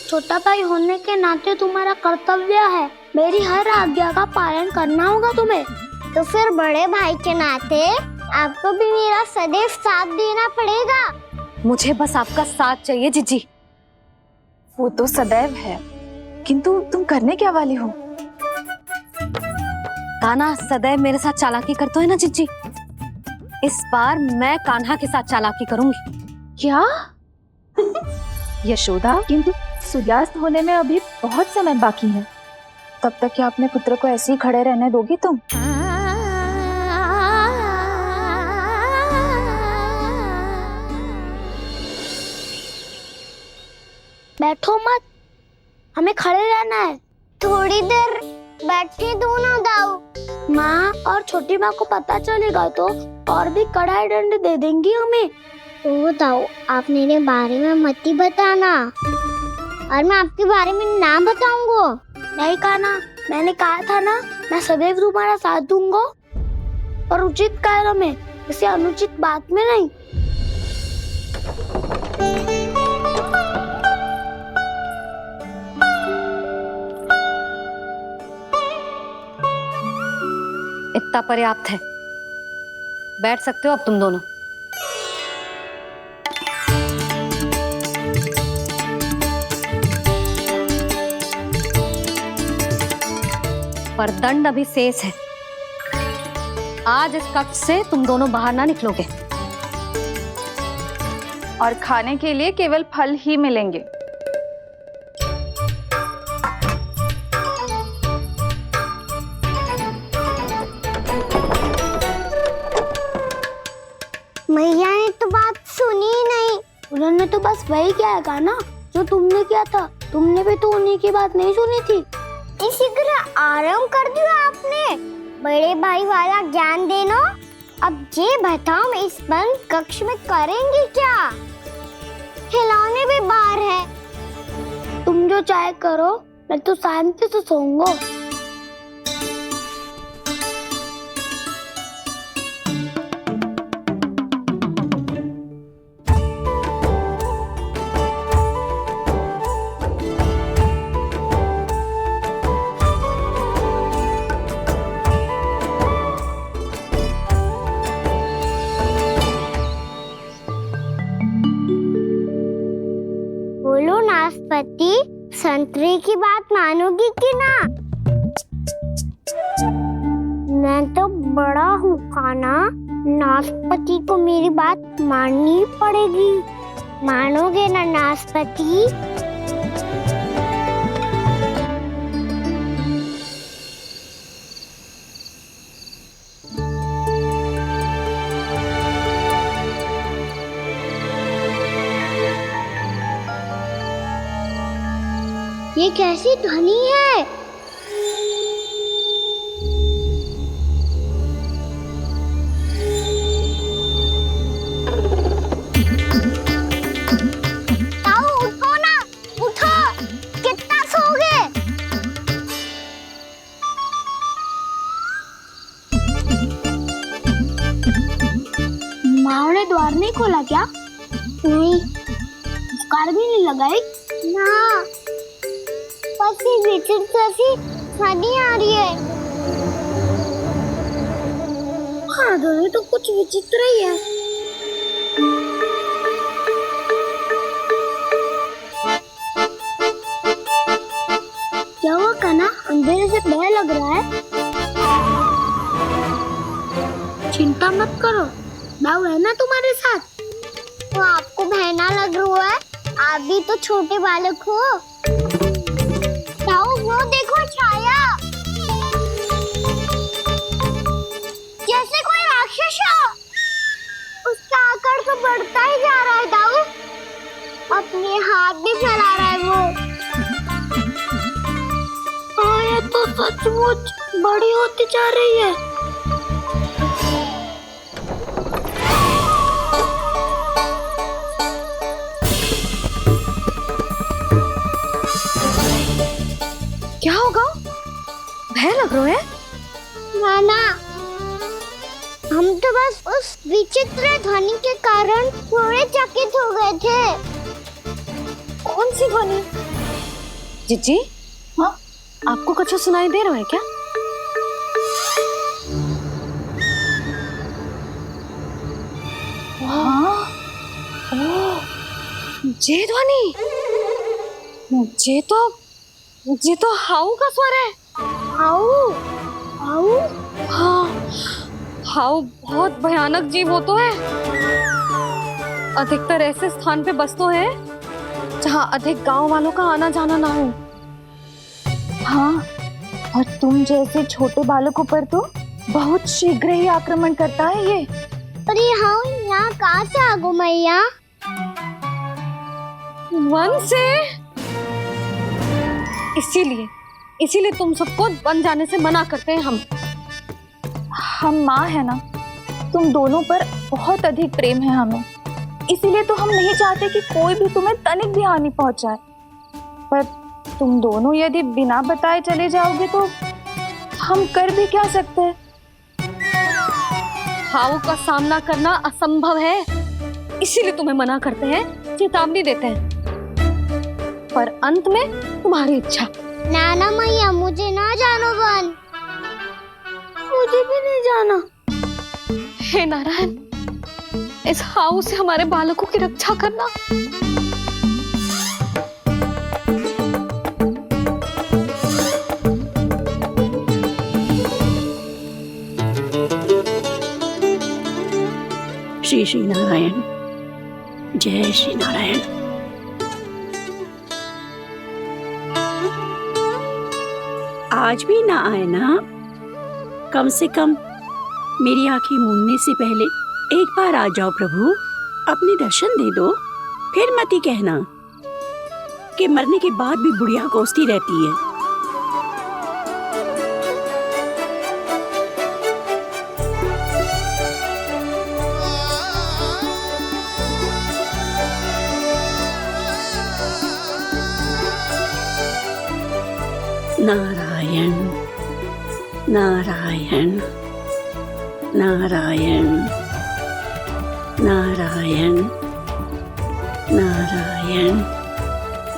छोटा भाई होने के नाते तुम्हारा कर्तव्य है, मेरी हर आज्ञा का पालन करना होगा तुम्हें। तो फिर बड़े भाई के नाते आपको भी मेरा सदैव साथ देना पड़ेगा। मुझे बस आपका साथ चाहिए जीजी। वो तो सदैव है, किंतु तुम करने क्या वाली हो? कान्हा सदैव मेरे साथ चालाकी करता है ना जीजी, इस बार मैं कान्हा के साथ चालाकी करूंगी। क्या? यशोदा, किंतु सूर्यास्त होने में अभी बहुत समय बाकी है, तब तक क्या अपने पुत्र को ऐसे ही खड़े रहने दोगी तुम? बैठो मत, हमें खड़े रहना है। थोड़ी देर बैठे दो ना दाऊ। माँ और छोटी माँ को पता चलेगा तो और भी कड़ा दंड दे देंगी हमें। ओ दाऊ, आप मेरे बारे में मत ही बताना, और मैं आपके बारे में ना बताऊंगा। नहीं कान्हा, मैंने कहा था ना, मैं सदैव तुम्हारा साथ दूंगा, और उचित कार्य में, किसी अनुचित बात में नहीं। इतना पर्याप्त है, बैठ सकते हो अब तुम दोनों। पर दंड अभी शेष है। आज इस कक्ष से तुम दोनों बाहर ना निकलोगे, और खाने के लिए केवल फल ही मिलेंगे। मैया ने तो बात सुनी ही नहीं। उन्होंने तो बस वही किया है ना जो तुमने किया था। तुमने भी तो उन्हीं की बात नहीं सुनी थी। इसी तरह आराम कर दिया आपने। बड़े भाई वाला ज्ञान देना। अब ये बताओ, इस बंद कक्ष में करेंगे क्या? खिलौने भी बाहर है। तुम जो चाहे करो, मैं तो शांति से सोऊंगा। बोलो नाशपाती, संतरे की बात मानोगी कि ना? मैं तो बड़ा हूँ कान्हा, नाशपाती को मेरी बात माननी पड़ेगी। मानोगे ना नाशपाती? ये कैसी ध्वनि है? ताऊ उठो ना, उठो, कितना सोओगे? माँ ने द्वार नहीं खोला क्या? नहीं। कार भी नहीं लगाई? ना, पसी विचित्र सी ध्वनि आ रही है। हाँ, ध्वनि तो कुछ विचित्र ही है। क्या हुआ कान्हा, अंधेरे से डर लग रहा है? चिंता मत करो, दाऊ है ना तुम्हारे साथ। तो आपको बहना लग रहा है? आप भी तो छोटे बालक हो। ताऊ वो देखो छाया, जैसे कोई राक्षस हो। उसका आकार तो बढ़ता ही जा रहा है ताऊ, अपने हाथ भी फैला रहा है वो। हाँ, ये तो सचमुच बड़ी होती जा रही है। क्या होगा? भय लग रहा है? नाना, हम तो बस उस विचित्र ध्वनि के कारण थोड़े चकित हो गए थे। कौन सी ध्वनि? जीजी, हाँ? आपको कुछ सुनाई दे रहा है क्या? हाँ, ये ध्वनि, ये तो हाउ का स्वर है। हाउ हाउ हाँ, हाउ बहुत भयानक जीव हो तो है। अधिकतर ऐसे स्थान पे बसते हैं जहाँ अधिक गांव वालों का आना जाना ना हो। हाँ, और तुम जैसे छोटे बालकों पर तो बहुत शीघ्र ही आक्रमण करता है ये। पर ये हाउ यहाँ कहाँ से आ गो मैया? वन से। इसीलिए तुम सबको वन जाने से मना करते हैं हम माँ है ना, तुम दोनों पर बहुत अधिक प्रेम है हमें, इसीलिए तो हम नहीं चाहते कि कोई भी तुम्हें तनिक भी हानि पहुंचाए। पर तुम दोनों यदि बिना बताए चले जाओगे तो हम कर भी क्या सकते हैं? हाउ का सामना करना असंभव है, इसीलिए तुम्हें मना करते हैं, चेतावनी देते हैं। पर अंत में तुम्हारी इच्छा। नाना मैया, मुझे ना जानो वन। मुझे भी नहीं जाना। हे नारायण, इस हाउ से हमारे बालकों की रक्षा करना। श्री श्री नारायण, जय श्री नारायण। आज भी ना आए ना? कम से कम मेरी आंखें मूंदने से पहले एक बार आ जाओ प्रभु, अपने दर्शन दे दो। फिर मत ही कहना कि मरने के बाद भी बुढ़िया कोसती रहती है। नारायण नारायण नारायण नारायण नारायण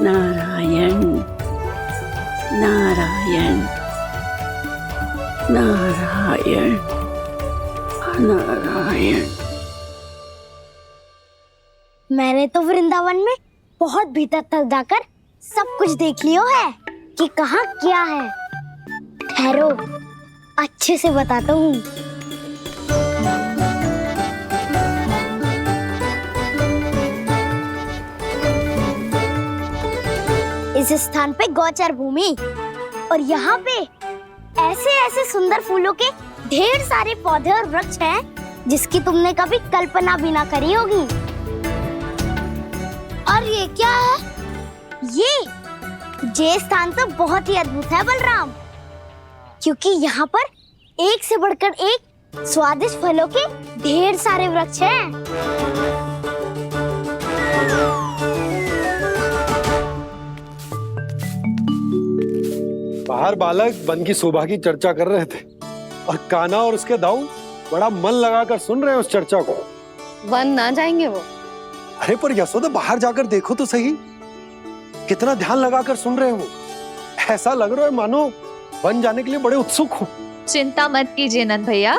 नारायण नारायण नारायण नारायण। मैंने तो वृंदावन में बहुत भीतर तक जाकर सब कुछ देख लियो है कि कहाँ क्या है। ठहरो, अच्छे से बताता हूँ। इस स्थान पे गौचर भूमि, और यहाँ पे ऐसे ऐसे सुंदर फूलों के ढेर सारे पौधे और वृक्ष हैं जिसकी तुमने कभी कल्पना भी ना करी होगी। और ये क्या है? ये स्थान तो बहुत ही अद्भुत है बलराम, क्योंकि यहाँ पर एक से बढ़कर एक स्वादिष्ट फलों के ढेर सारे वृक्ष हैं। बाहर बालक वन की शोभा की चर्चा कर रहे थे और कान्हा और उसके दाऊ बड़ा मन लगाकर सुन रहे हैं उस चर्चा को। वन ना जाएंगे वो। अरे पर यशोदा, बाहर जाकर देखो तो सही, कितना ध्यान लगाकर सुन रहे हो। ऐसा लग रहा है मानो वन जाने के लिए बड़े उत्सुक हो। चिंता मत कीजिए नंद भैया,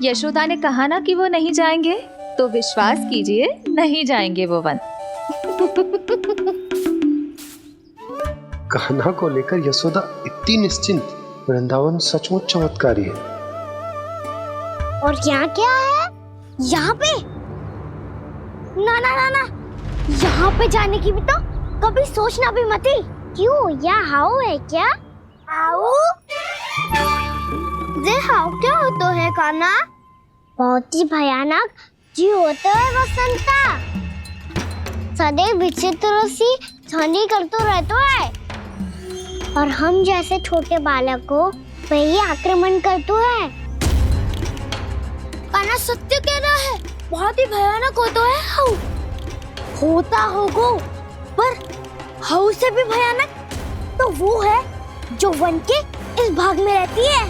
यशोदा ने कहा ना कि वो नहीं जाएंगे, तो विश्वास कीजिए नहीं जाएंगे वो वन। कान्हा को लेकर यशोदा इतनी निश्चिंत, वृंदावन सचमुच चमत्कारी है। और यहाँ क्या है? यहाँ पे ना ना ना ना, यहाँ पे जाने की भी तो कभी सोचना भी मत ही। क्यों, यहाँ हाउ है क्या? हाउ? ये हाउ क्या होता है कान्हा? बहुत ही भयानक जी होता है वसंता, सदैव विचित्र सी ध्वनि करते रहता है, और हम जैसे छोटे बालक को वही आक्रमण करते हैं। कान्हा सत्य कह रहा है, बहुत ही भयानक होता है हाउ। होता होगो, पर हाउ से भी भयानक तो वो है जो वन के इस भाग में रहती है।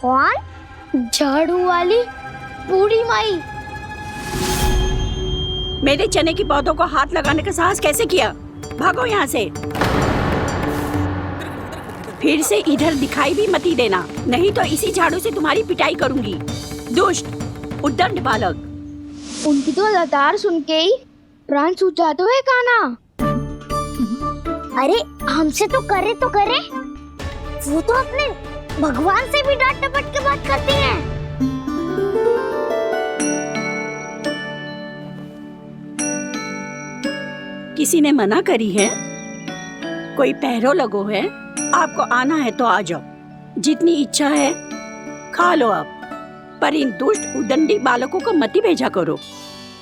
कौन? झाड़ू वाली बूढ़ी माई। मेरे चने की पौधों को हाथ लगाने का साहस कैसे किया? भागो यहाँ से। फिर से इधर दिखाई भी मती देना, नहीं तो इसी झाड़ू से तुम्हारी पिटाई करूंगी। दुष्ट उद्दंड बालक। उनकी तो लतार सुन के ही प्राण छूट जाते हुए काना। अरे हमसे तो करे, वो तो अपने भगवान से भी डांट डपट के बात करती हैं। किसी ने मना करी है? कोई पैरों लगो है? आपको आना है तो आ जाओ, जितनी इच्छा है खा लो आप, पर इन दुष्ट उदंडी बालकों को मत ही भेजा करो।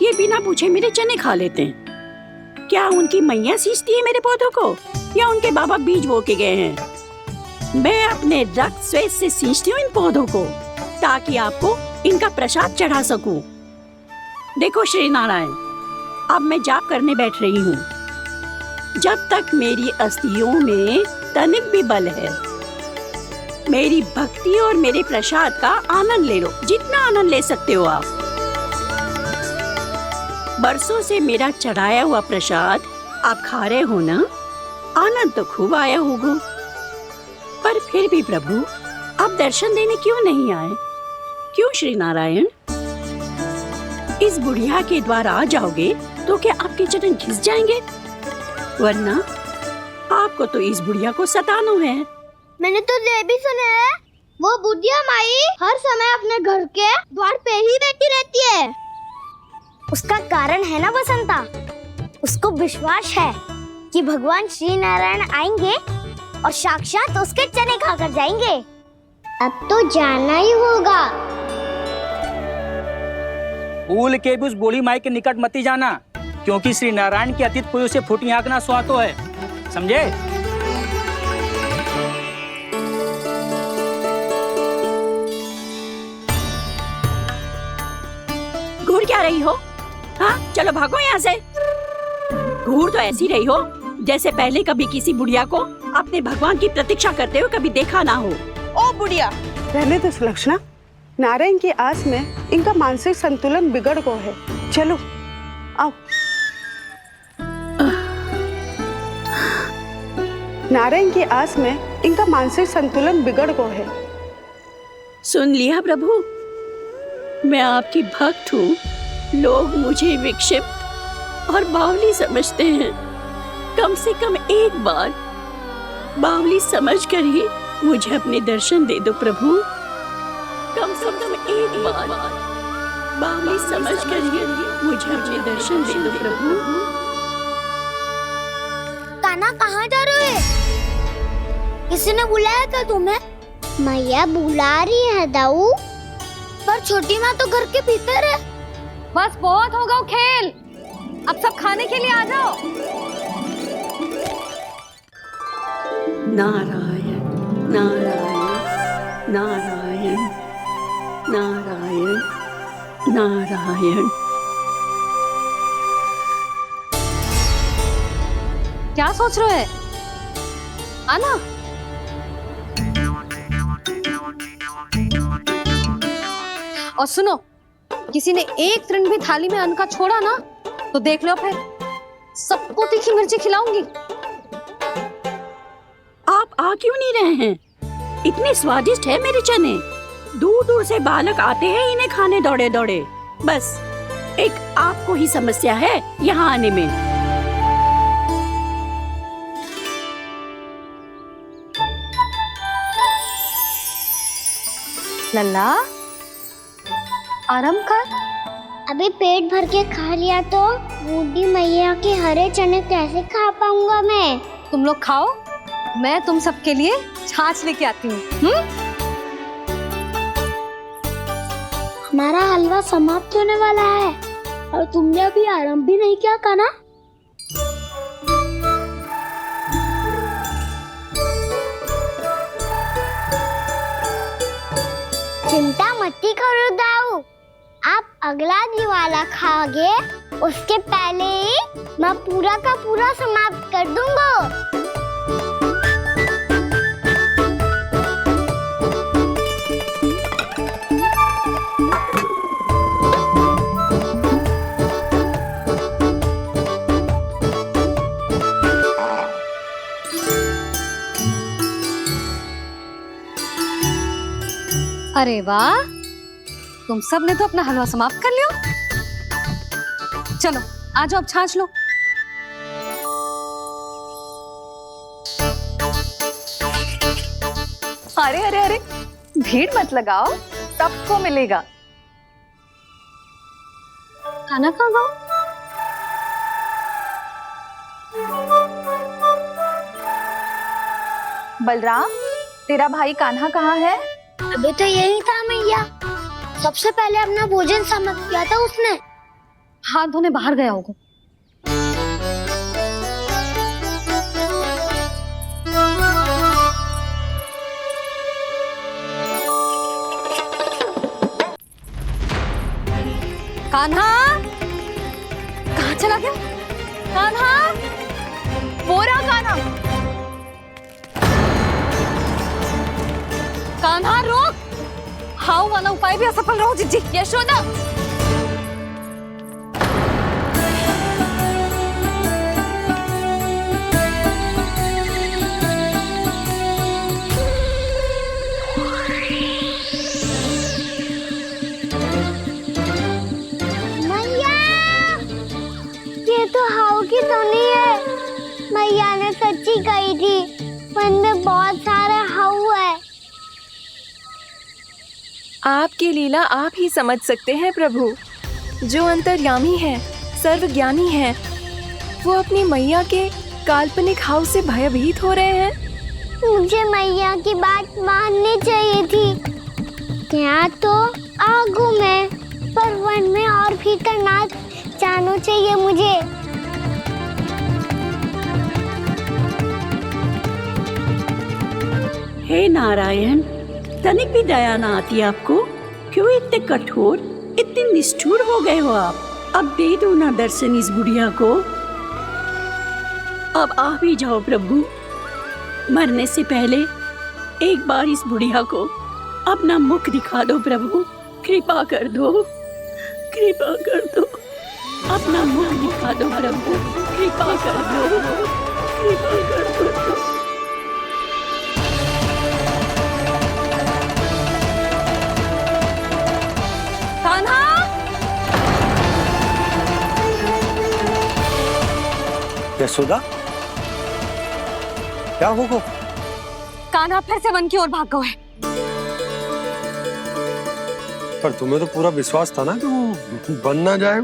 ये बिना पूछे मेरे चने खा लेते हैं। क्या उनकी मैया सींचती है मेरे पौधों को, या उनके बाबा बीज बो के गए हैं? मैं अपने रक्त स्वेद से सींचती हूँ इन पौधों को, ताकि आपको इनका प्रसाद चढ़ा सकूं। देखो श्री नारायण, अब मैं जाप करने बैठ रही हूँ। जब तक मेरी अस्थियों में तनिक भी बल है, मेरी भक्ति और मेरे प्रसाद का आनंद ले लो, जितना आनंद ले सकते हो आप। बरसों से मेरा चढ़ाया हुआ प्रसाद आप खा रहे हो ना, आनंद तो खूब आया होगा। पर फिर भी प्रभु, आप दर्शन देने क्यों नहीं आए? क्यों श्री नारायण? इस बुढ़िया के द्वार आ जाओगे तो क्या आपके चरण घिस जाएंगे? वरना आपको तो इस बुढ़िया को सताना है। मैंने तो ये भी सुना है, वो बुढ़िया माई हर समय अपने घर के द्वार पे ही बैठी रहती है। उसका कारण है ना बसंता, उसको विश्वास है कि भगवान श्री नारायण आएंगे और साक्षात उसके चने खाकर जाएंगे। अब तो जाना ही होगा। भूल के भी उस बूढ़ी माई के निकट मत ही जाना, क्योंकि श्री नारायण की अतीत पुरुष से फूटी आंख ना सुहातो है, समझे? घूर क्या रही हो? हाँ, चलो भागो यहाँ से। घूर तो ऐसी रही हो जैसे पहले कभी किसी बुढ़िया को अपने भगवान की प्रतीक्षा करते हुए कभी देखा ना हो। ओ बुढ़िया, रहने दो सुलक्षणा। नारायण की आस में इनका मानसिक संतुलन बिगड़ गया है। चलो आओ। नारायण की आस में इनका मानसिक संतुलन बिगड़ गया है। सुन लिया प्रभु, मैं आपकी भक्त हूँ। लोग मुझे विक्षिप्त और बावली समझते हैं। कम से कम एक बार बावली समझकर ही मुझे अपने दर्शन दे दो प्रभु। कम से कम एक बार बावली समझकर ही मुझे अपने दर्शन दे दो प्रभु। कान्हा कहाँ जा रहे हो? किसी ने बुलाया था तुम्हें? मैया बुला रही है दाऊ। पर छोटी माँ तो घर के भीतर है। बस बहुत हो गया खेल, अब सब खाने के लिए आ जाओ। नारायण नारायण नारायण नारायण नारायण। क्या सोच रहे हैं? आना। और सुनो, किसी ने एक तृण भी थाली में अन्न का छोड़ा ना, तो देख लो फिर सबको तीखी मिर्ची खिलाऊंगी। आप आ क्यों नहीं रहे हैं? इतने स्वादिष्ट है मेरे चने। दूर दूर से बालक आते हैं इन्हें खाने दौड़े दौड़े। बस एक आपको ही समस्या है यहाँ आने में। लल्ला, आराम कर। अभी पेट भर के खा लिया तो बूढ़ी मैया के हरे चने कैसे खा पाऊंगा मैं? तुम लोग खाओ, मैं तुम सबके लिए छाछ लेके आती हूँ। हमारा हलवा समाप्त होने वाला है और तुमने अभी आराम भी नहीं किया कान्हा। चिंता मत करो दाऊ, आप अगला दिवाला खाओगे उसके पहले ही मैं पूरा का पूरा समाप्त कर दूंगा। अरे वाह, तुम सब ने तो अपना हलवा समाप्त कर लिया। चलो आ जाओ, अब छाछ लो। अरे अरे अरे, भीड़ मत लगाओ, सबको मिलेगा। खाना खा गो। बलराम, तेरा भाई कान्हा कहाँ है? अभी तो यही था मैया, सबसे पहले अपना भोजन समाप्त किया था उसने। हाथ धोने बाहर गया होगा। कान्हा कहाँ चला गया? कान्हा, वो रहा कान्हा। कान्हा रोक, हाउ वाला उपाय भी असफल रहो जिज्जी। यशोदा, मैया, ये तो हाउ की तो नहीं है। मैया ने सच्ची कही थी, वन में बहुत सारे हाउ है। आपकी लीला आप ही समझ सकते हैं प्रभु। जो अंतर्यामी है, सर्वज्ञानी है, वो अपनी मैया के काल्पनिक हाव से भयभीत हो रहे हैं। मुझे मैया की बात माननी चाहिए थी। यहाँ तो आगू में, पर वन में और भीतर ना जाना चाहिए मुझे। हे नारायण, तनिक भी दया ना आती आपको? क्यों इतने कठोर, इतने निष्ठुर हो गए हो आप? अब दे दो ना दर्शन इस बुढ़िया को। अब आ भी जाओ प्रभु, मरने से पहले एक बार इस बुढ़िया को अपना मुख दिखा दो प्रभु। कृपा कर दो, कृपा कर दो, अपना मुख दिखा दो प्रभु। कृपा कर दो, कृपा कर दो। कान्हा, यशोदा, क्या होगा? कान्हा फिर से वन की ओर भाग गए। पर तुम्हें तो पूरा विश्वास था ना कि वो बन ना जाए।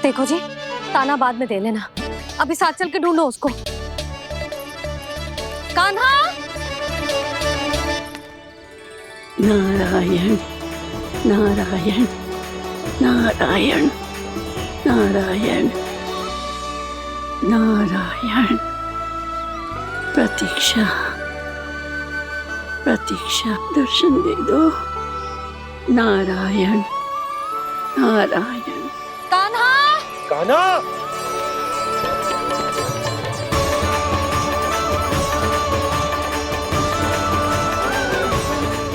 देखो जी, ताना बाद में दे लेना, अभी साथ चल के ढूंढो उसको। कान्हा, नारायण नारायण नारायण नारायण नारायण। प्रतीक्षा प्रतीक्षा, दर्शन दे दो। नारायण नारायण। कान्हा, कान्हा,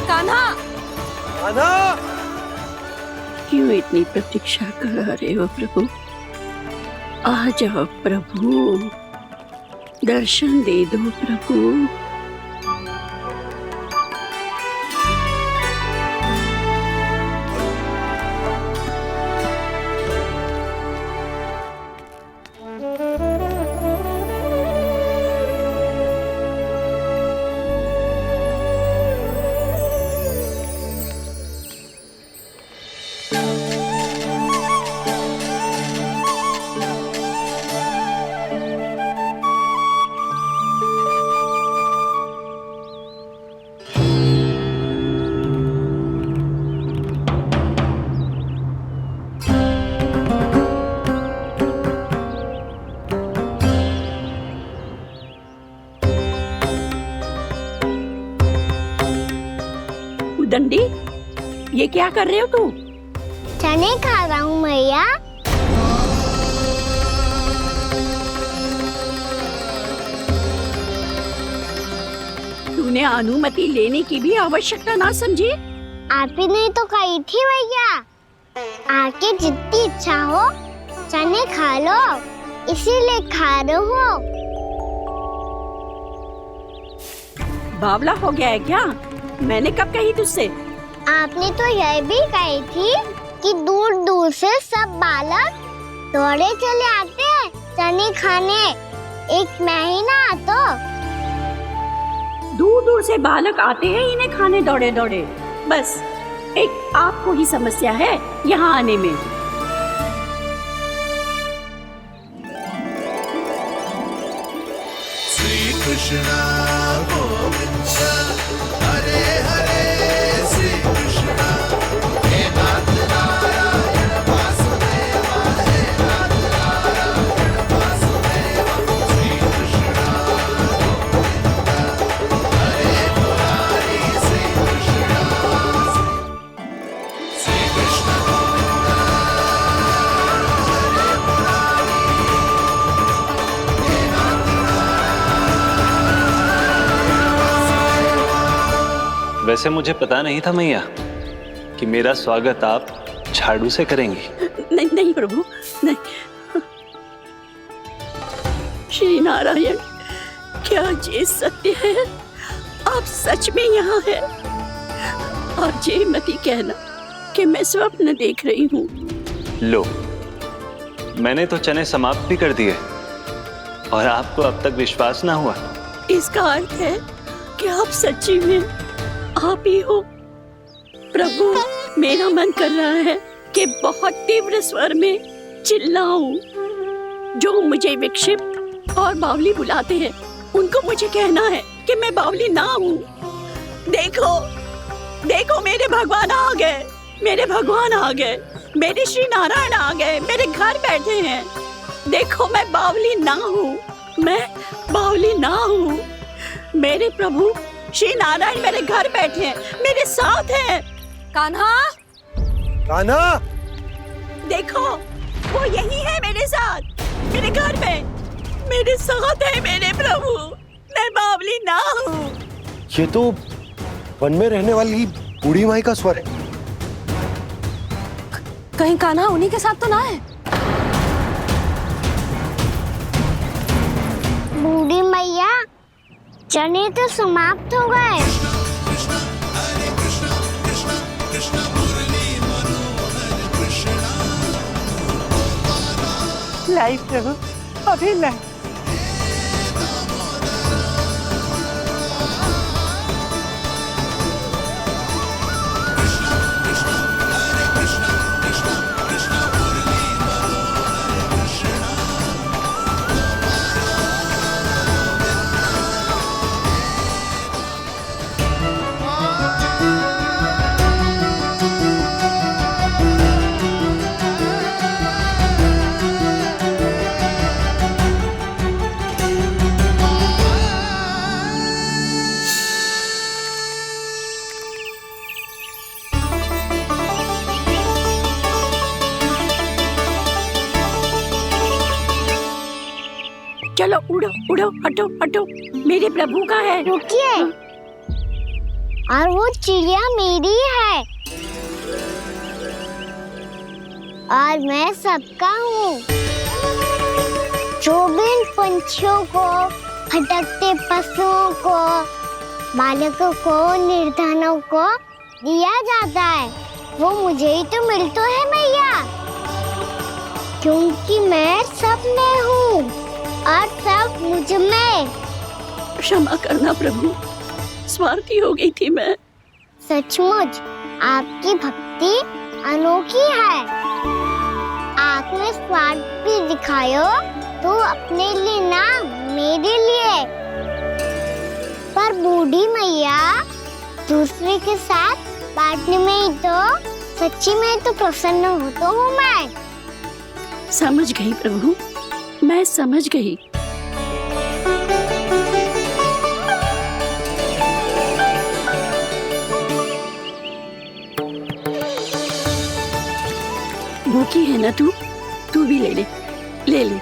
कान्हा, कान्हा। क्यों इतनी प्रतीक्षा करा रहे हो प्रभु? आ जाओ प्रभु, दर्शन दे दो प्रभु। दंडी, ये क्या कर रहे हो तू? चने खा रहा हूँ मैया। तूने अनुमति लेने की भी आवश्यकता ना समझी? आप ही ने तो कही थी भैया, आके जितनी इच्छा हो चने खा लो, इसीलिए खा रहे हो। बावला हो गया है क्या? मैंने कब कही तुझसे? आपने तो यह भी कही थी कि दूर दूर से सब बालक दौड़े चले आते हैं चने खाने, एक महीना तो दूर दूर से बालक आते हैं इन्हें खाने दौड़े दौड़े। बस एक आपको ही समस्या है यहाँ आने में। श्री कृष्णा गोविंद हरे हरे श्री कृष्णा हे नाथ नारायण वासुदेव हे नाथ नारायण वासुदेव श्री कृष्णा गोविंद हरे मुरारी श्री कृष्णा श्री कृष्ण गोविंद हरे मुरारी हे नाथ वैसे मुझे पता नहीं था मैया कि मेरा स्वागत आप झाड़ू से करेंगी। नहीं नहीं प्रभु, नहीं। श्री नारायण, क्या ये सत्य है? आप सच में यहाँ हैं? और ये मती कहना कि मैं स्वप्न देख रही हूँ। लो, मैंने तो चने समाप्त भी कर दिए और आपको अब तक विश्वास ना हुआ। इसका अर्थ है कि आप सच्ची में आप ही हो। प्रभु, मेरा मन कर रहा है कि बहुत तीव्र स्वर में चिल्लाऊं। जो मुझे विक्षिप्त और बावली बुलाते हैं उनको मुझे कहना है कि मैं बावली ना हूँ। देखो देखो, मेरे भगवान आ गए, मेरे भगवान आ गए, मेरे श्री नारायण आ गए, मेरे घर बैठे हैं। देखो, मैं बावली ना हूँ, मैं बावली ना हूँ। मेरे प्रभु श्री नारायण मेरे घर बैठे हैं, मेरे साथ हैं। कान्हा, कान्हा, देखो, वो यही है मेरे साथ, मेरे घर में, मेरे साथ है मेरे प्रभु। मैं बावली ना हूँ। ये तो वन में रहने वाली बूढ़ी माई का स्वर है। कहीं कान्हा उन्हीं के साथ तो ना है? बूढ़ी मैया, चने तो समाप्त हो गए। लाई प्रभु, अभी लाई। चलो उड़ो उड़ो, हटो हटो, मेरे प्रभु का है। रुकिए, और वो चिड़िया मेरी है और मैं सबका हूँ। जो भी इन पंछियों को, भटकते पशुओं को, बालकों को, निर्धनों को दिया जाता है, वो मुझे ही तो मिलता है मैया, क्योंकि मैं सब में हूँ और सब मुझ में। क्षमा करना प्रभु, स्वार्थी हो गई थी मैं। सचमुच आपकी भक्ति अनोखी है। आपने स्वार्थ भी दिखायो तो अपने लिए ना, मेरे लिए। पर बूढ़ी मैया, दूसरे के साथ बांटने में ही तो सच्ची में तो प्रसन्न होता हूँ मैं। समझ गई प्रभु, मैं समझ गई। भूखी है ना तू भी ले ले, ले ले।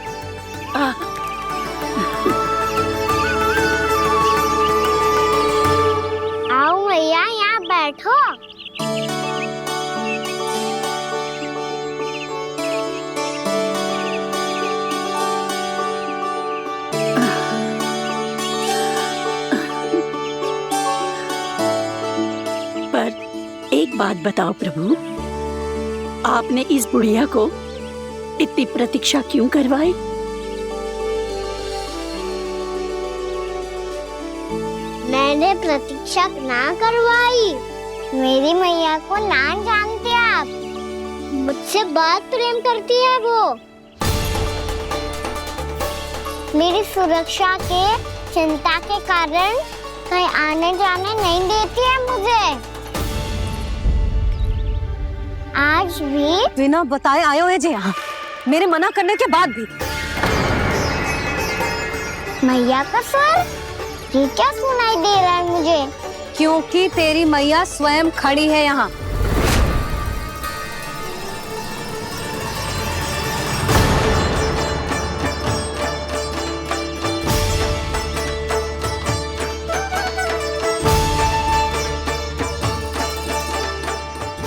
आओ मैया, यहाँ बैठो। बात बताओ प्रभु, आपने इस बुढ़िया को इतनी प्रतीक्षा क्यों करवाई? मैंने प्रतीक्षा ना करवाई। मेरी मैया को ना जानते आप, मुझसे बहुत प्रेम करती है वो। मेरी सुरक्षा के चिंता के कारण कहीं आने जाने नहीं देती है मुझे। आज भी बिना बताए आए हुए जी यहाँ, मेरे मना करने के बाद भी। मैया का स्वर, ये क्या सुनाई दे रहा है मुझे? क्योंकि तेरी मैया स्वयं खड़ी है यहाँ।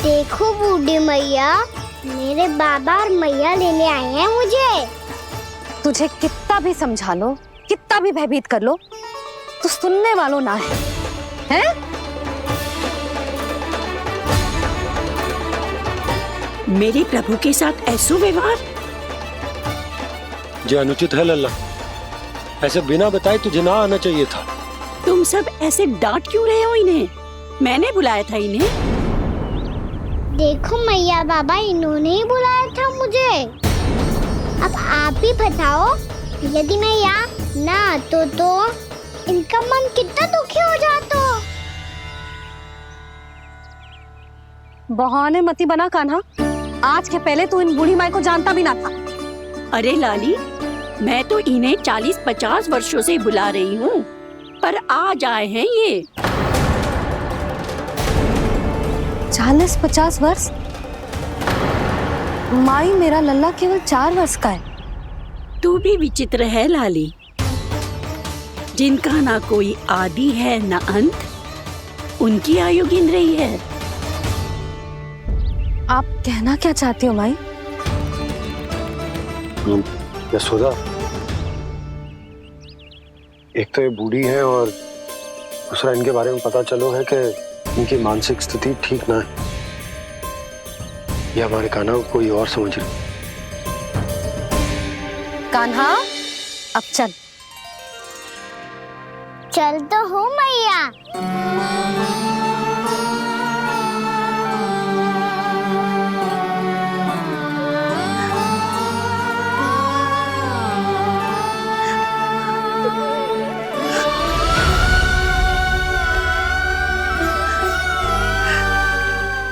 देखो बूढ़ी मैया, मेरे बाबा और मैया लेने आए हैं मुझे। तुझे कितना भी समझा लो, कितना भी भयभीत कर लो, तो सुनने वालों ना है, हैं? मेरे प्रभु के साथ ऐसा व्यवहार जो अनुचित है लल्ला। ऐसे बिना बताए तुझे ना आना चाहिए था। तुम सब ऐसे डांट क्यों रहे हो इन्हें? मैंने बुलाया था इन्हें। देखो मैया बाबा, इन्होंने ही बुलाया था मुझे। अब आप ही बताओ, यदि मैं यहाँ ना आतो तो इनका मन कितना दुखी हो जाता। बहाने मती बना कान्हा, आज के पहले तू इन बूढ़ी माई को जानता भी ना था। अरे लाली, मैं तो इन्हें 40-50 वर्षों से बुला रही हूँ, पर आज आए हैं ये। 40-50 वर्ष? माई, मेरा लल्ला केवल 4 वर्ष का है। तू भी विचित्र है लाली, जिनका ना कोई आदि है ना अंत, उनकी आयु गिन रही है। आप कहना क्या चाहती हो माई? यशोदा, एक तो ये बूढ़ी है और दूसरा इनके बारे में पता चलो है कि इनकी मानसिक स्थिति ठीक ना है। ये हमारे कान्हा को कोई और समझ रही। कान्हा, अब चल। चल तो हूँ मैया।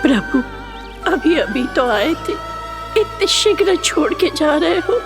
प्रभु, अभी अभी तो आए थे, इतने शीघ्र छोड़ के जा रहे हो?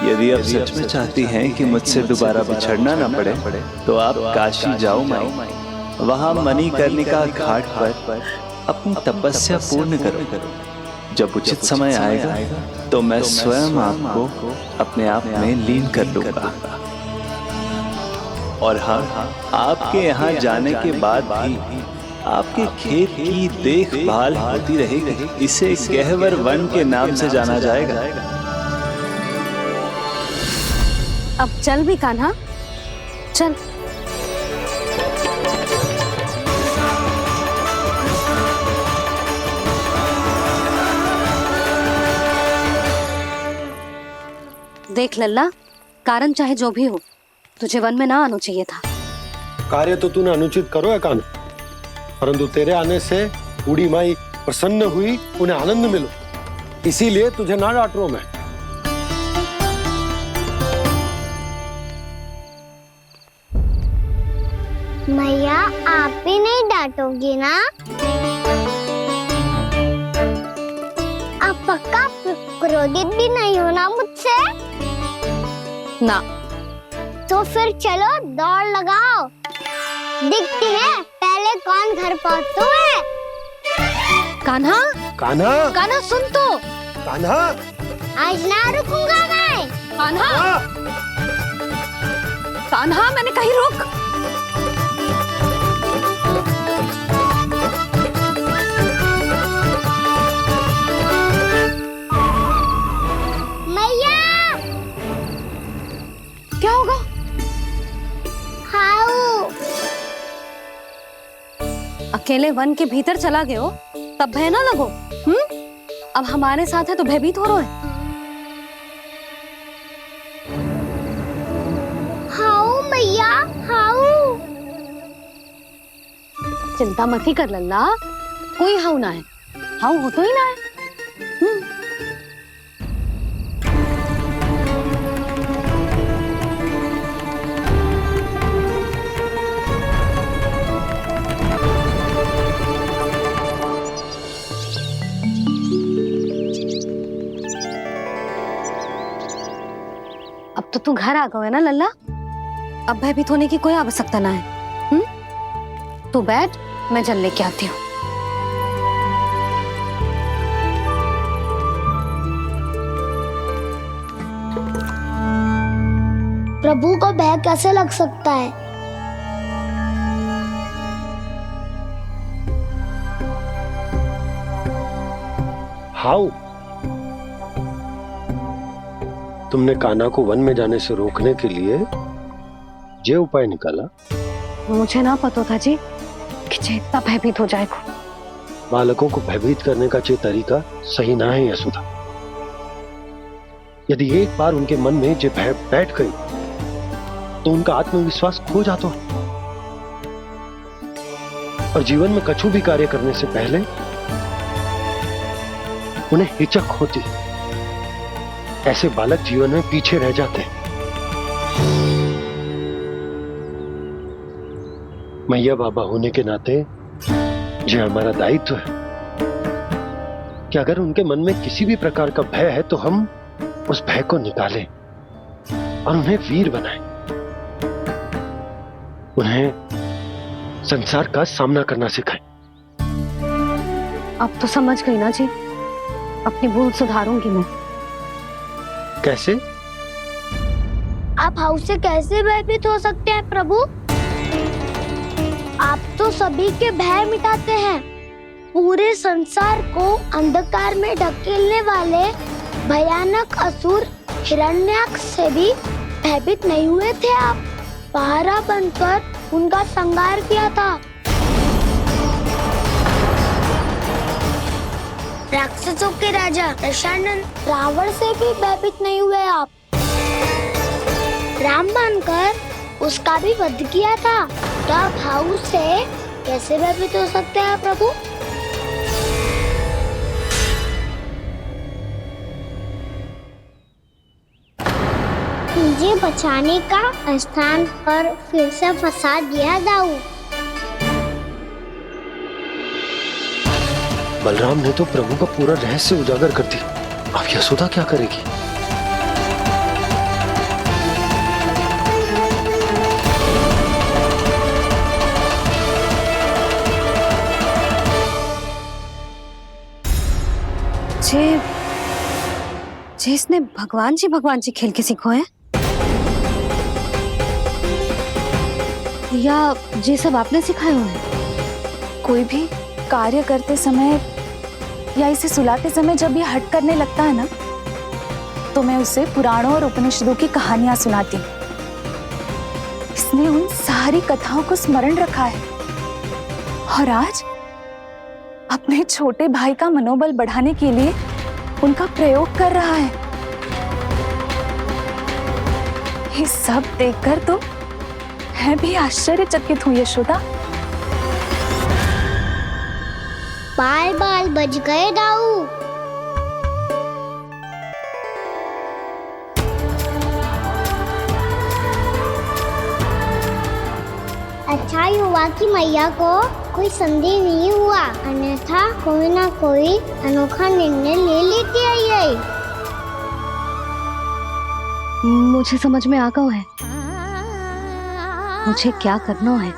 यदि आप सच में चाहती हैं कि मुझसे दोबारा बिछड़ना न पड़े, तो आप काशी जाओ माई। वहां मणिकर्णिका घाट पर अपनी तपस्या पूर्ण करो। जब उचित समय आएगा तो मैं स्वयं आपको अपने आप में लीन कर लूंगा। और हाँ, आपके यहाँ जाने के बाद भी आपके खेत की देखभाल होती रहेगी। इसे गहवर वन के नाम से जाना जाएगा। अब चल भी कान्हा, चल। देख लल्ला, कारण चाहे जो भी हो, तुझे वन में ना आना चाहिए था। कार्य तो तूने अनुचित करो है कान्हा, परंतु तेरे आने से बूढ़ी माई प्रसन्न हुई, उन्हें आनंद मिलो, इसीलिए तुझे ना डांट रहा हूं मैं। मैया, आप भी नहीं डांटोगी ना? आप पक्का क्रोधित भी नहीं हो ना मुझसे? ना। तो फिर चलो दौड़ लगाओ। दिखती है पहले कौन घर पहुंचता है। कान्हा, कान्हा, कान्हा सुन तो। कान्हा, आज ना रुकूंगा मैं। कान्हा, कान्हा, मैंने कही रुक। मैया, क्या होगा? हाउ अकेले वन के भीतर चला गए हो तब भय ना लगो। अब हमारे साथ है तो भयभीत हो रहे हो। हाउ मैया, हाउ। चिंता मत ही कर लल्ला, कोई हाउ ना है। हाउ हो तो ही ना है। अब तो तू घर आ गए ना लल्ला, अब भयभीत होने की कोई आवश्यकता ना है। तू बैठ, मैं जल लेके आती हूँ। प्रभु को भय कैसे लग सकता है? हाउ? तुमने कान्हा को वन में जाने से रोकने के लिए ये उपाय निकाला? मुझे ना पता था जी कि जे इतना भयभीत हो जाएगा। बालकों को भयभीत करने का ये तरीका सही ना है यशोदा। यदि एक बार उनके मन में ये भय बैठ गई तो उनका आत्मविश्वास खो जाता है और जीवन में कछु भी कार्य करने से पहले उन्हें हिचक होती। ऐसे बालक जीवन में पीछे रह जाते हैं। मैया बाबा होने के नाते यह हमारा दायित्व है कि अगर उनके मन में किसी भी प्रकार का भय है तो हम उस भय को निकालें और उन्हें वीर बनाएं, उन्हें संसार का सामना करना सिखाएं। अब तो समझ गई ना जी, अपनी भूल सुधारूंगी मैं। कैसे? आप हाउ से कैसे भयभीत हो सकते हैं प्रभु? आप तो सभी के भय मिटाते हैं। पूरे संसार को अंधकार में ढकेलने वाले भयानक असुर हिरण्याक्ष से भी भयभीत नहीं हुए थे आप। पहरा बनकर उनका संहार किया था। राक्षसों के राजा दशानन रावण से भी भयभीत नहीं हुए आप। राम बनकर उसका भी वध किया था। तो आप हाउ से कैसे भयभीत हो सकते हैं प्रभु? मुझे बचाने का स्थान पर फिर से फंसा दिया दाऊ। बलराम ने तो प्रभु का पूरा रहस्य उजागर कर दिया। अब यशोदा क्या करेगी? इसने भगवान जी खेल के सीखो है या ये सब आपने सिखाए हुए हैं? कोई भी कार्य करते समय या इसे सुलाते समय जब ये हट करने लगता है ना, तो मैं उसे पुराणों और उपनिषदों की कहानियां सुनाती हूँ। इसने उन सारी कथाओं को स्मरण रखा है और आज अपने छोटे भाई का मनोबल बढ़ाने के लिए उनका प्रयोग कर रहा है। ये सब देखकर तो मैं भी आश्चर्यचकित हूँ यशोदा। बाल बाल बज गए दाऊ। अच्छा ही हुआ कि मैया को कोई संदेह नहीं हुआ, अन्यथा कोई ना कोई अनोखा निर्णय ले लेती आई। मुझे समझ में आ गया है मुझे क्या करना है।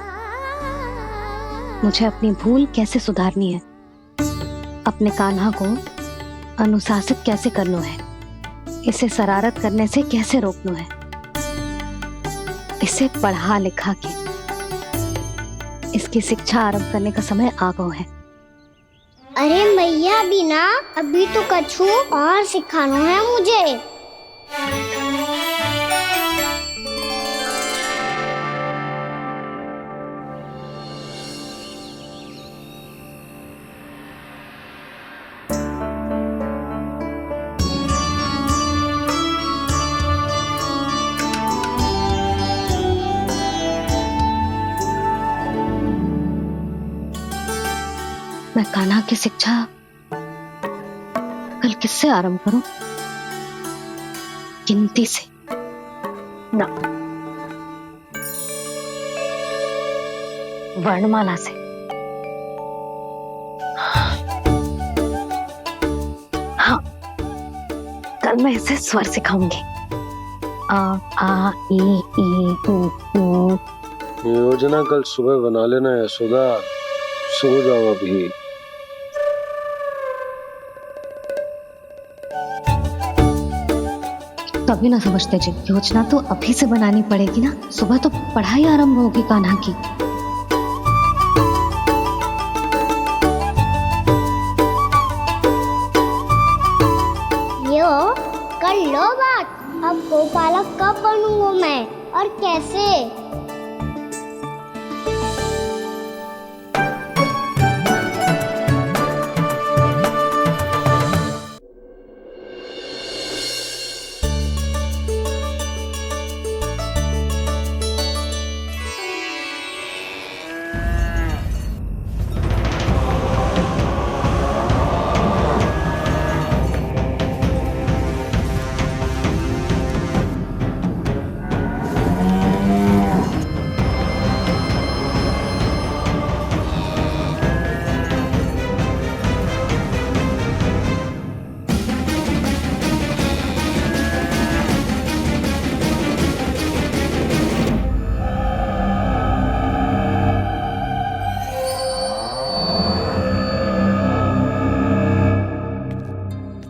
मुझे अपनी भूल कैसे सुधारनी है, अपने कान्हा को अनुशासित कैसे करना है, इसे शरारत करने से कैसे रोकना है, इसे पढ़ा लिखा के इसकी शिक्षा आरंभ करने का समय आ गया है। अरे मैया बिना, अभी तो कछु और सिखाना है मुझे। मैं कान्हा की शिक्षा कल किससे आरंभ करूं? गिनती से ना, वर्णमाला से। हाँ, कल मैं इसे स्वर सिखाऊंगी। आ आ ई ई उ ऊ। योजना कल सुबह बना लेना यशोदा, सो जाओ अभी। तभी ना समझते जी, योजना तो अभी से बनानी पड़ेगी ना, सुबह तो पढ़ाई आरंभ होगी कान्हा की। यो कर लो बात, अब गोपालक कब बनूंगा मैं और कैसे?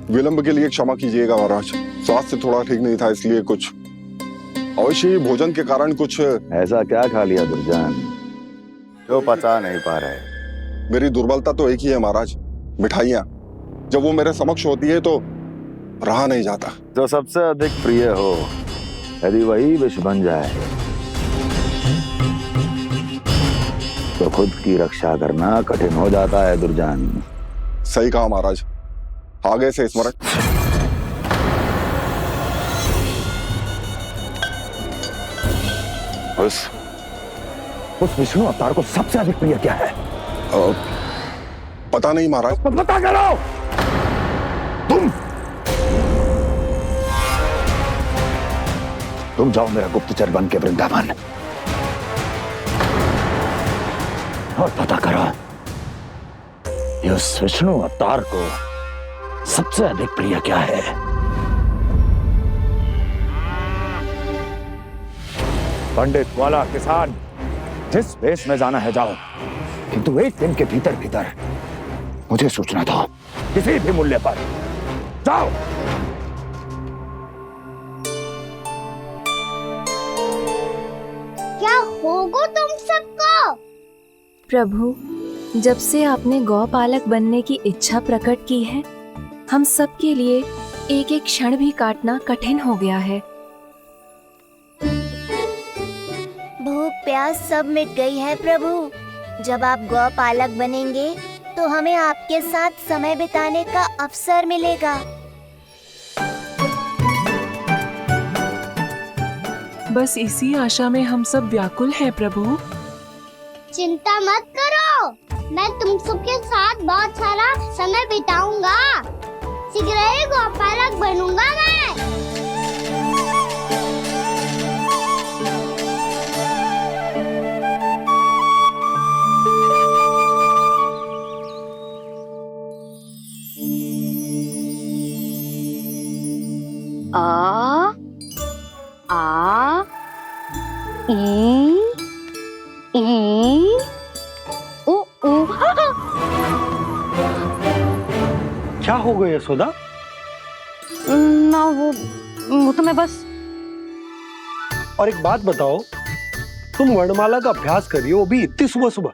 विलंब के लिए क्षमा कीजिएगा महाराज, स्वास्थ्य थोड़ा ठीक नहीं था, इसलिए कुछ अवश्य ही भोजन के कारण कुछ। ऐसा क्या खा लिया दुर्जन जो पचा नहीं पा रहे? मेरी दुर्बलता तो एक ही है महाराज, मिठाइयाँ। जब वो मेरे समक्ष होती है तो रहा नहीं जाता। जो सबसे अधिक प्रिय हो, यदि वही विष बन जाए तो खुद की रक्षा करना कठिन हो जाता है दुर्जन। सही कहा महाराज, आगे से स्मरण। उस विष्णु अवतार को सबसे अधिक प्रिय क्या है? पता नहीं महाराज। पता करो। तुम जाओ मेरा गुप्तचर बन के वृंदावन और पता करो उस विष्णु अवतार को सबसे अधिक प्रिय क्या है। पंडित वाला किसान, जिस वेश में जाना है जाओ, किंतु एक दिन के भीतर भीतर मुझे सूचना दो, किसी भी मूल्य पर। जाओ। क्या होगा तुम सबको? प्रभु, जब से आपने गौपालक बनने की इच्छा प्रकट की है, हम सब के लिए एक एक क्षण भी काटना कठिन हो गया है। भूख प्यास सब मिट गई है प्रभु। जब आप गौपालक बनेंगे तो हमें आपके साथ समय बिताने का अवसर मिलेगा। बस इसी आशा में हम सब व्याकुल हैं प्रभु। चिंता मत करो, मैं तुम सबके साथ बहुत सारा समय बिताऊंगा। शीघ्र ही गोपालक बनूंगा मैं। आ आ ई ई उ हो गया यशोदा? ना वो तो मैं बस। और एक बात बताओ, तुम वर्णमाला का अभ्यास कर रही हो, वो भी इतनी सुबह सुबह,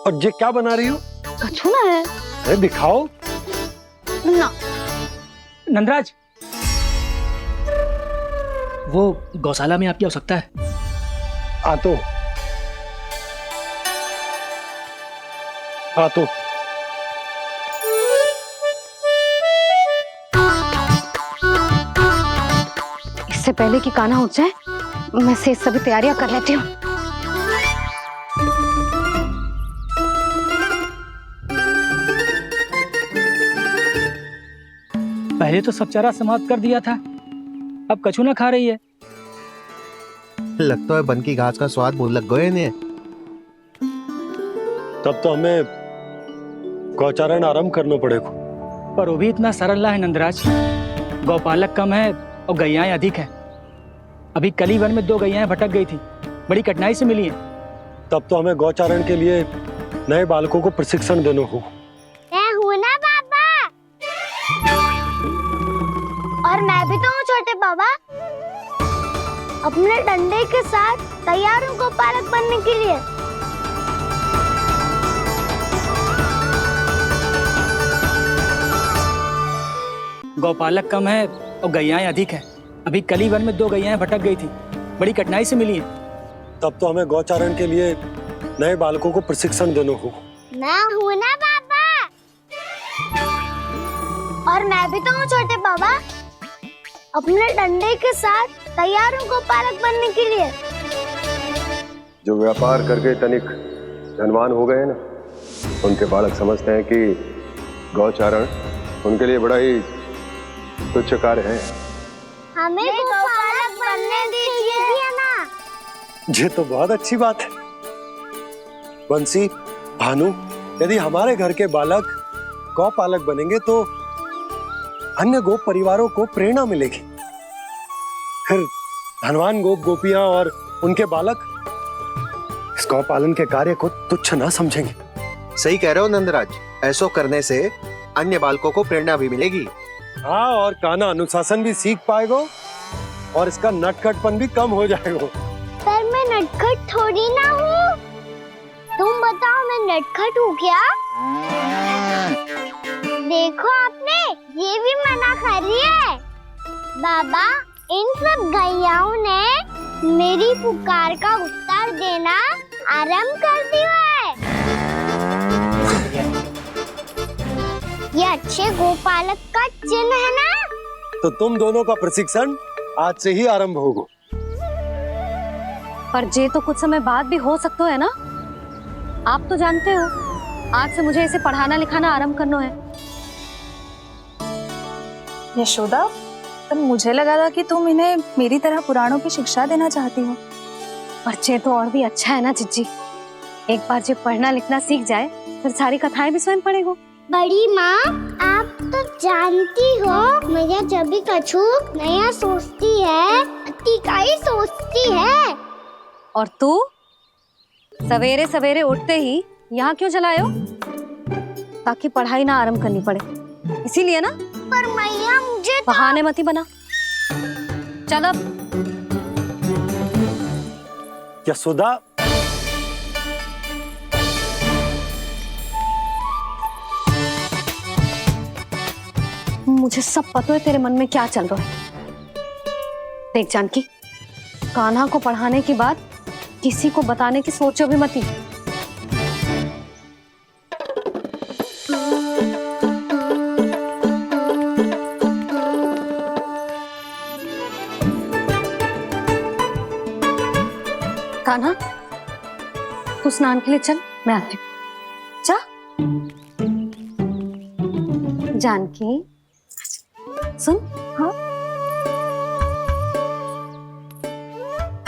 और ये क्या बना रही हो? कछुआ है। अरे दिखाओ ना। नंदराज, वो गौशाला में आपकी आवश्यकता है। आ तो इससे पहले कि कान्हा उठ जाए, मैं से सभी तैयारियां कर लेती हूँ। पहले तो सब चारा समाप्त कर दिया था, अब कछुआ खा रही है। लगता है बन की घास का स्वाद मुंह लग गए ने। तब तो हमें गौचारण आरंभ करना पड़ेगा। पर वो भी इतना सरल है नंदराज। गौपालक कम है और गैयाएं अधिक है। अभी कली वन में 2 गैयाएं भटक गई थी, बड़ी कठिनाई से मिली है। तब तो हमें गौचारण के लिए नए बालकों को प्रशिक्षण देना होगा। मैं हूँ ना बाबा, और मैं भी तो हूँ छोटे बाबा। अपने डंडे के साथ तैयार हूँ गौपालक बनने के लिए। गौपालक कम है और गैयाएं अधिक है। अभी कली वन में 2 गैयाएं भटक गई थी, बड़ी कठिनाई से मिली है। तब तो हमें गौचारण के लिए नए बालकों को प्रशिक्षण देना होगा। मैं हूँ ना बाबा, और मैं भी तो हूँ छोटे बाबा। अपने डंडे के साथ तैयार हूँ गौपालक बनने के लिए। जो व्यापार करके तनिक धनवान हो गए ना, उनके बालक समझते हैं कि गौचारण उनके लिए बड़ा ही तुच्छ कार्य है। हमें गौपालक बनने दीजिए ना। ये तो बहुत अच्छी बात है। बंसी, भानु, यदि हमारे घर के बालक गौपालक बनेंगे तो अन्य गोप परिवारों को प्रेरणा मिलेगी। फिर धनवान गोप गोपियां और उनके बालक इस गौपालन के कार्य को तुच्छ ना समझेंगे। सही कह रहे हो नंदराज, ऐसा करने से अन्य बालकों को प्रेरणा भी मिलेगी। हाँ, और कान्हा अनुशासन भी सीख पाएगा और इसका नटखटपन भी कम हो जाएगा। पर मैं नटखट थोड़ी ना हूँ। तुम बताओ, मैं नटखट हूँ क्या? देखो आपने ये भी मना कर रही है। बाबा, इन सब गैयाओं ने मेरी पुकार का उत्तर देना आरंभ कर दिया है। ये अच्छे गोपालक का चिन्ह है ना? तो तुम दोनों का प्रशिक्षण आज से ही आरंभ होगा। पर जे तो कुछ समय बाद भी हो सकता है ना। आप तो जानते हो, आज से मुझे इसे पढ़ाना लिखाना आरंभ करना है। यशोदा, पर मुझे लगा था कि तुम इन्हें मेरी तरह पुराणों की शिक्षा देना चाहती हो। पर जे तो और भी अच्छा है ना जिज्जी। एक बार जब पढ़ना लिखना सीख जाए, फिर सारी कथाएं भी स्वयं पढ़ेगा। बड़ी माँ, आप तो जानती हो मैया जब भी कछु नया सोचती है, अतिका ही सोचती है। और तू सवेरे सवेरे उठते ही यहाँ क्यों चलाए हो? ताकि पढ़ाई ना आरंभ करनी पड़े, इसीलिए ना। पर मैया मुझे बहाने मत ही बना। चल अब। यशोदा, मुझे सब पता है तेरे मन में क्या चल रहा है। देख जानकी, कान्हा को पढ़ाने के बाद किसी को बताने की सोचो भी मत ही। कान्हा, तू स्नान के लिए चल, मैं आती हूँ। जा। जानकी, सुन। हाँ?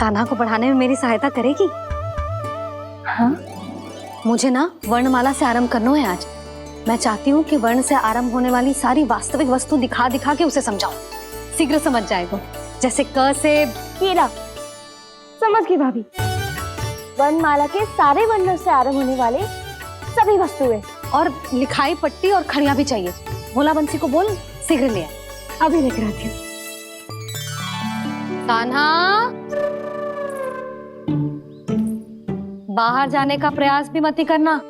कान्हा को पढ़ाने में मेरी सहायता करेगी? हाँ? मुझे ना वर्णमाला से आरंभ करना है आज। मैं चाहती हूँ कि वर्ण से आरंभ होने वाली सारी वास्तविक वस्तु दिखा दिखा के उसे समझाऊं। शीघ्र समझ जाएगा। जैसे क से कीड़ा। समझ गई भाभी। वर्णमाला के सारे वर्णों से आरंभ होने वाले सभी वस्तुएं। और लिखाई पट्टी और खड़िया भी चाहिए। भोला बंसी को बोल शीघ्र ले आए। अभी लेकर आती हूँ। कान्हा, बाहर जाने का प्रयास भी मत ही करना।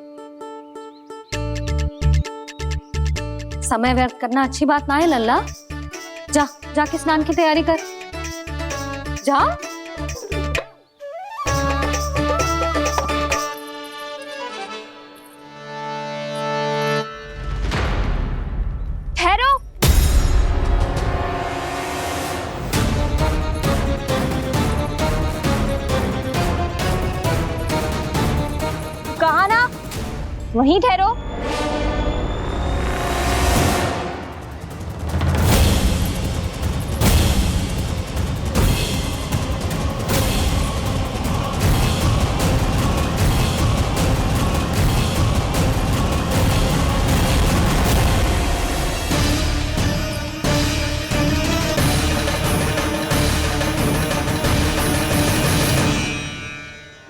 समय व्यर्थ करना अच्छी बात ना है लल्ला। जा जाके स्नान की तैयारी कर। जा। ठहरो। कहा ना, वहीं ठहरो।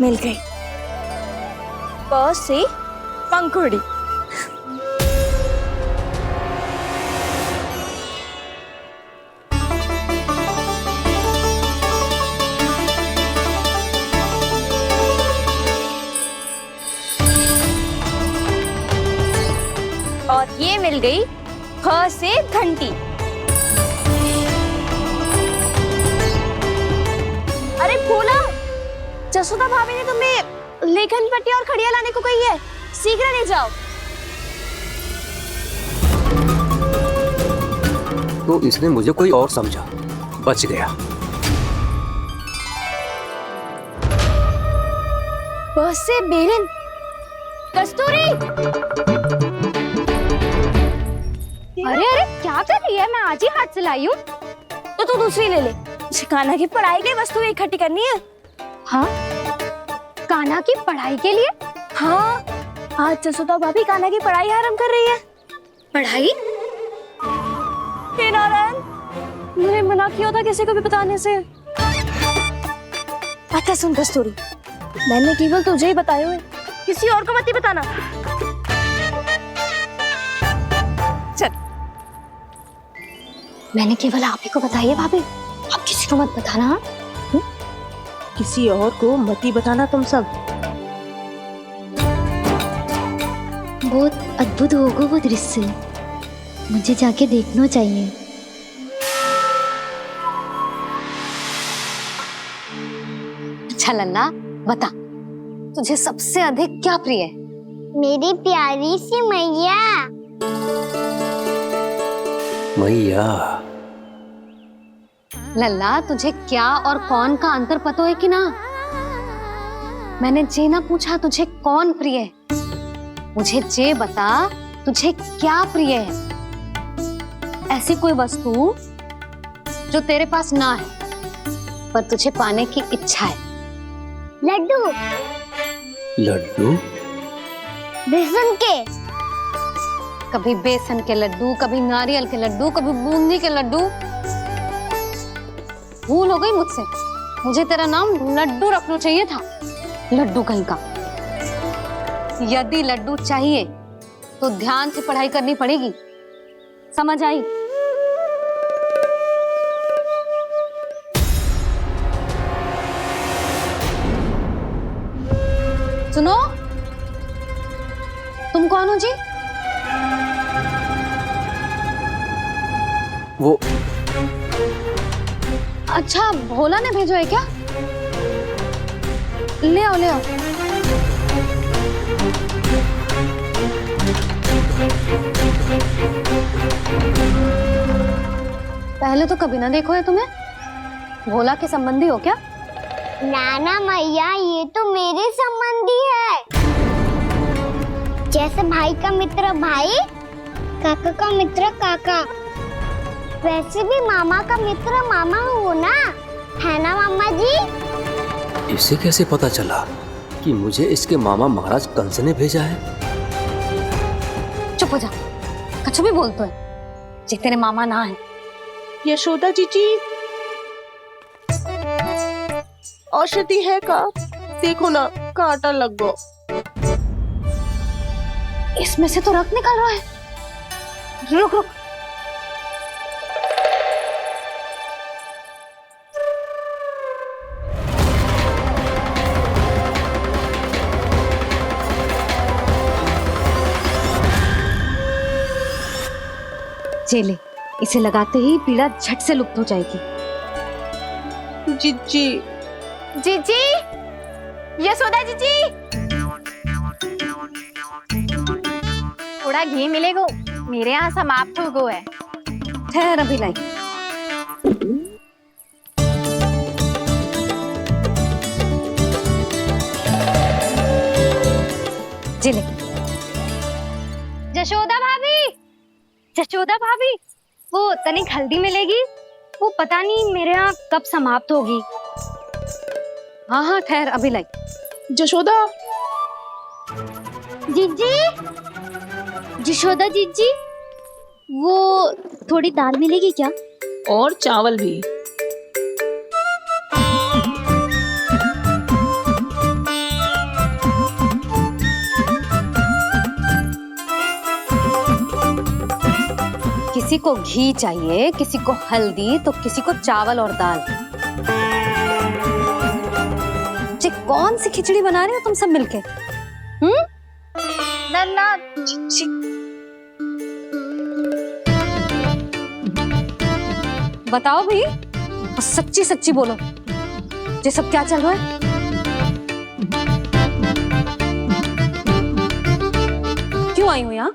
मिल गई। प से पंखुड़ी। और ये मिल गई ख से घंटी। अरे भोला, जसोदा भाभी ने तुम्हें लेखन पट्टी और खड़िया लाने को कही है, शीघ्र ले जाओ। तो इसने मुझे कोई और समझा, बच गया। बस से बेलन। कस्तूरी, अरे अरे क्या कर रही है? मैं आज ही हाथ से लाई हूँ। तो तू दूसरी ले ले। कान्हा की पढ़ाई की वस्तु इकट्ठी करनी है। हाँ, कान्हा की पढ़ाई के लिए? हाँ, आज जसोदा भाभी कान्हा की पढ़ाई आरंभ कर रही है। पढ़ाई? हे नारायण, मैंने मना किया था किसी को भी बताने से। अच्छा सुन कस्तूरी, मैंने केवल तुझे ही बताए हुए, किसी और को मत ही बताना। चल। मैंने केवल आप ही को बताई है भाभी, आप किसी को मत बताना। किसी और को मत ही बताना तुम सब। बहुत अद्भुत होगा वो दृश्य, मुझे जाके देखना चाहिए। अच्छा लल्ला, बता तुझे सबसे अधिक क्या प्रिय है? मेरी प्यारी सी मैया। मैया। लल्ला, तुझे क्या और कौन का अंतर पता है कि ना? मैंने जे ना पूछा तुझे कौन प्रिय है, मुझे जे बता तुझे क्या प्रिय है। ऐसी कोई वस्तु जो तेरे पास ना है पर तुझे पाने की इच्छा है। लड्डू। लड्डू? बेसन के। कभी बेसन के लड्डू, कभी नारियल के लड्डू, कभी बूंदी के लड्डू। भूल हो गई मुझसे, मुझे तेरा नाम लड्डू रखना चाहिए था। लड्डू कहीं का। यदि लड्डू चाहिए तो ध्यान से पढ़ाई करनी पड़ेगी, समझ आई? सुनो, तुम कौन हो जी? वो अच्छा, भोला ने भेजो है क्या? ले आओ, ले आओ। पहले तो कभी ना देखो है तुम्हें। भोला के संबंधी हो क्या? नाना मैया, ये तो मेरे संबंधी है। जैसे भाई का मित्र भाई, काका का मित्र काका, वैसे भी मामा का मित्र मामा हो ना, है ना मामा जी? इसे कैसे पता चला कि मुझे इसके मामा महाराज कंस ने भेजा है? चुप हो जा, कछु भी बोलते है जे तेरे मामा ना है। यशोदा जीजी, औषधि है का? देखो ना, कांटा लग गो। इसमें से तो रक्त निकल रहा है। रुक रुक, चले, इसे लगाते ही पीड़ा झट से लुप्त हो जाएगी। जीजी, जीजी, यशोदा जीजी, थोड़ा घी मिलेगा, मेरे यहाँ समाप्त हो गया है। ठहर अभी लाई। जिले, जशोदा भाभी, जशोदा भाभी, वो तनिक हल्दी मिलेगी? वो पता नहीं मेरे यहाँ कब समाप्त होगी। हाँ हाँ ठहर अभी लाई। जशोदा, जीजी, जशोदा जीजी, वो थोड़ी दाल मिलेगी क्या? और चावल भी। किसी को घी चाहिए, किसी को हल्दी, तो किसी को चावल और दाल। जी कौन सी खिचड़ी बना रहे हो तुम सब मिलके? नन्ना, बताओ भाई, सच्ची सच्ची बोलो, ये सब क्या चल रहा है? क्यों आई हो यहाँ?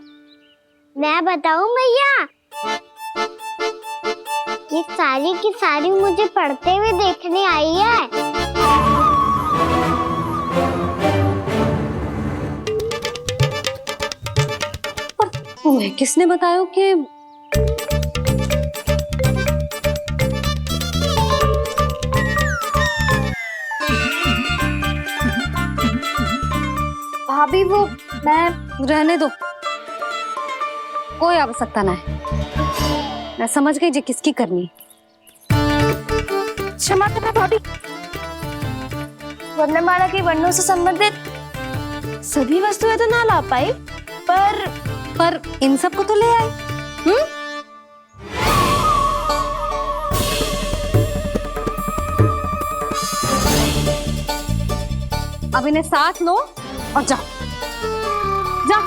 मैं बताऊं भैया, ये सारी की सारी मुझे पढ़ते हुए देखने आई है। तुम्हें किसने बताया कि भाभी? वो मैं रहने दो, कोई आवश्यकता ना है। मैं समझ गई जी किसकी करनी। क्षमा करना भाभी, वर्णमाला के वर्णों से संबंधित सभी वस्तुएं तो ना ला पाई, पर इन सब को तो ले आए। अब इन्हें साथ लो और जाओ। जा।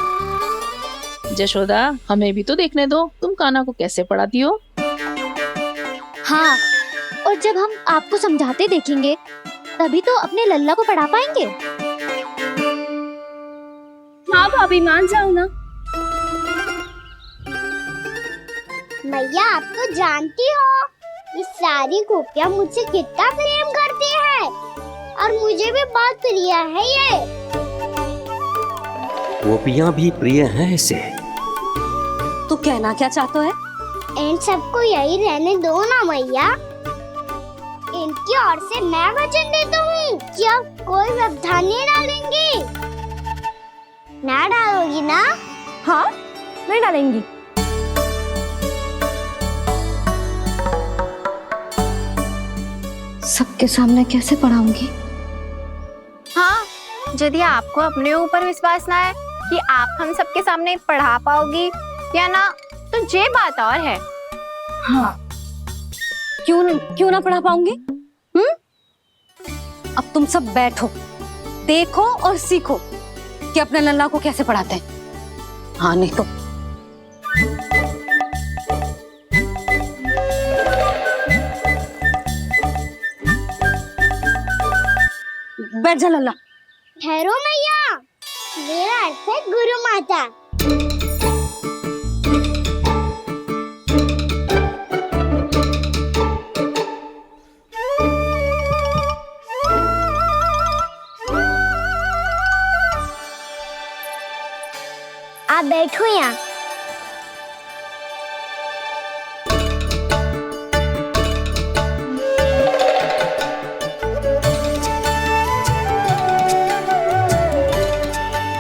जशोदा, हमें भी तो देखने दो, तुम कान्हा को कैसे पढ़ाती हो। हाँ, और जब हम आपको समझाते देखेंगे तभी तो अपने लल्ला को पढ़ा पाएंगे। हाँ भाभी, मान जाओ ना। मैया, आप तो जानती हो ये सारी गोपियां मुझसे कितना प्रेम करती है, और मुझे भी बहुत प्रिय है ये। गोपियां भी प्रिय हैं इसे। तू कहना क्या चाहता है? इन सबको यही रहने दो ना मैया। इनकी ओर से मैं वचन देता हूँ कि अब कोई व्यवधान नहीं डालेंगी। ना डालोगी ना? हाँ, नहीं डालेंगी। सबके सामने कैसे पढ़ाऊंगी? हाँ, यदि आपको अपने ऊपर विश्वास ना है कि आप हम सबके सामने पढ़ा पाओगी या ना, तो ये बात और है। हाँ, क्यों ना पढ़ा पाऊंगी? अब तुम सब बैठो, देखो और सीखो कि अपने लल्ला को कैसे पढ़ाते हैं। हाँ, नहीं तो बैठ जा लल्ला। ठहरो मैया, मेरा अर्थ है गुरु माता। आप बैठो यहाँ।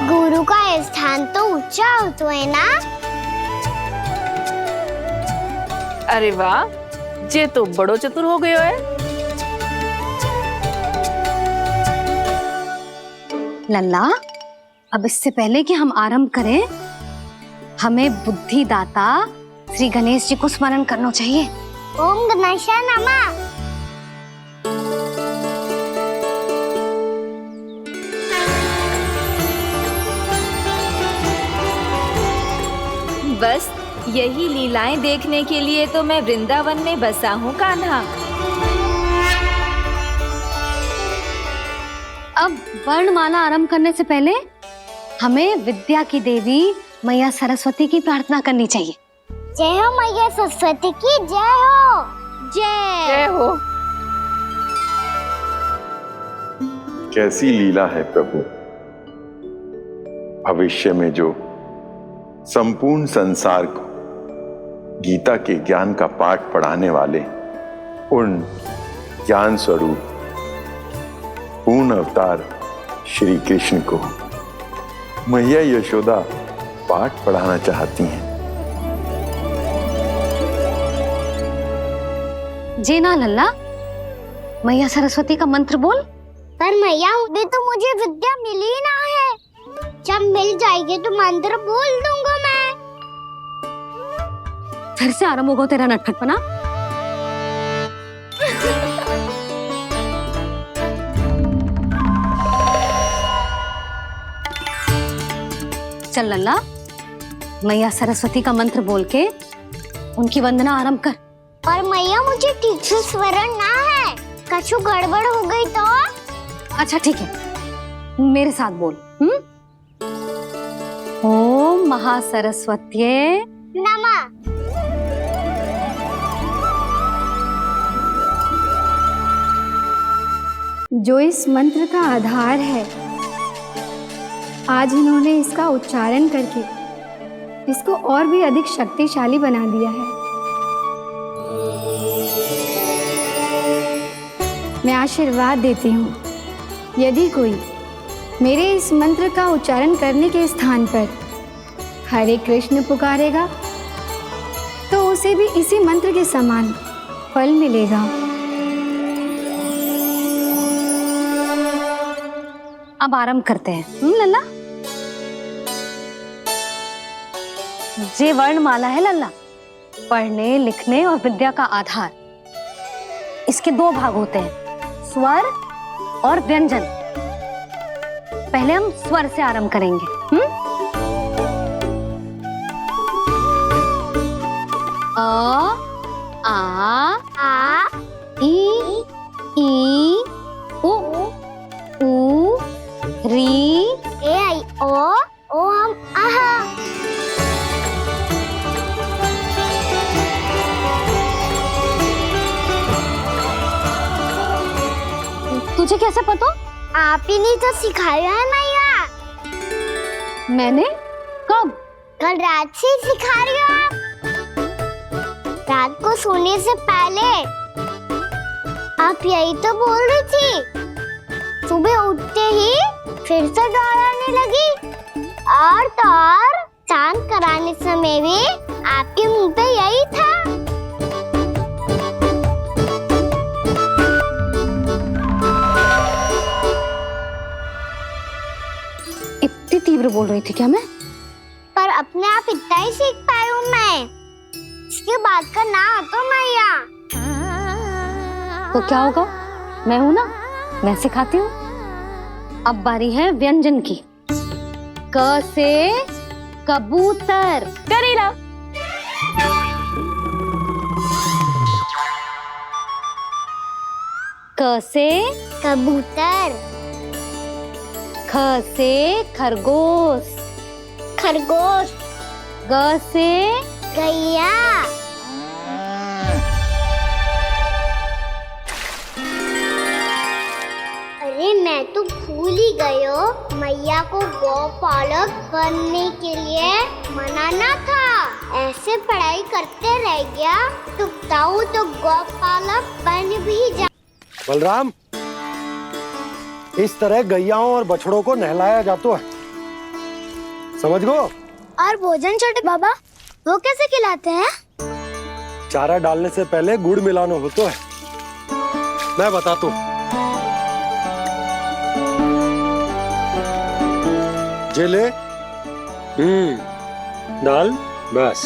गुरु का स्थान तो ऊंचा होता है ना? अरे वाह, जे तो बड़ो चतुर हो गयो है। लल्ला, अब इससे पहले कि हम आरंभ करें, हमें बुद्धिदाता श्री गणेश जी को स्मरण करना चाहिए। ओम गणेशाय नमः। बस यही लीलाएं देखने के लिए तो मैं वृंदावन में बसा हूँ कान्हा। अब वर्णमाला आरंभ करने से पहले हमें विद्या की देवी मैया सरस्वती की प्रार्थना करनी चाहिए। जय हो मैया सरस्वती की जय हो। जय हो। कैसी लीला है प्रभु। भविष्य में जो संपूर्ण संसार को गीता के ज्ञान का पाठ पढ़ाने वाले उन ज्ञान स्वरूप पूर्ण अवतार श्री कृष्ण को मैया यशोदा पाठ पढ़ाना चाहती हैं। जी ना लल्ला, मैया सरस्वती का मंत्र बोल। पर मैया अभी तो मुझे विद्या मिली ना है। जब मिल जाएगी तो मंत्र बोल दूंगा मैं। फिर से आरंभ होगा तेरा नटखटपना। चल लल्ला, मैया सरस्वती का मंत्र बोल के उनकी वंदना आरंभ कर। पर मैया मुझे ठीक से स्मरण ना है, कछु गड़बड़ हो गई तो? अच्छा ठीक है, मेरे साथ बोल। ओम महासरस्वत्ये नमः। जो इस मंत्र का आधार है, आज इन्होंने इसका उच्चारण करके इसको और भी अधिक शक्तिशाली बना दिया है। मैं आशीर्वाद देती हूँ, यदि कोई मेरे इस मंत्र का उच्चारण करने के स्थान पर हरे कृष्ण पुकारेगा तो उसे भी इसी मंत्र के समान फल मिलेगा। अब आरंभ करते हैं। लल्ला, जे वर्णमाला है लल्ला, पढ़ने लिखने और विद्या का आधार। इसके दो भाग होते हैं, स्वर और व्यंजन। पहले हम स्वर से आरंभ करेंगे। अ, आ, ई, उ, ऊ, री, ए आई ओ हम आहा। तुझे कैसे पता? आप ही ने तो सिखाया है मैया। मैंने? कब? कल रात से सिखा रही हो आप। रात को सोने से पहले आप यही तो बोल रही थी। सुबह उठते ही फिर से दोहराने लगी, और तो और स्नान कराने समय भी आपके मुंह पे यही था। इतनी तीव्र बोल रही थी क्या मैं? पर अपने आप इतना ही सीख पाई हूँ मैं। इसके बाद का ना तो मैया। तो क्या होगा? मैं हूं ना, मैं सिखाती हूँ। अब बारी है व्यंजन की। क से कबूतर। करेला। क से कबूतर। ख से खरगोश। खरगोश। ग से गैया। अरे मैं तो भूल ही गई हो, मैया को गौपालक बनने के लिए मनाना था। ऐसे पढ़ाई करते रह गया तो बताओ तो गौपालक बन भी जा। बलराम, इस तरह गैयाओं और बछड़ों को नहलाया जाता है, समझ गो? और भोजन छोटे बाबा, वो कैसे खिलाते हैं? चारा डालने से पहले गुड़ मिलाना होता है। मैं बताता हूँ। जे ले, दाल, बस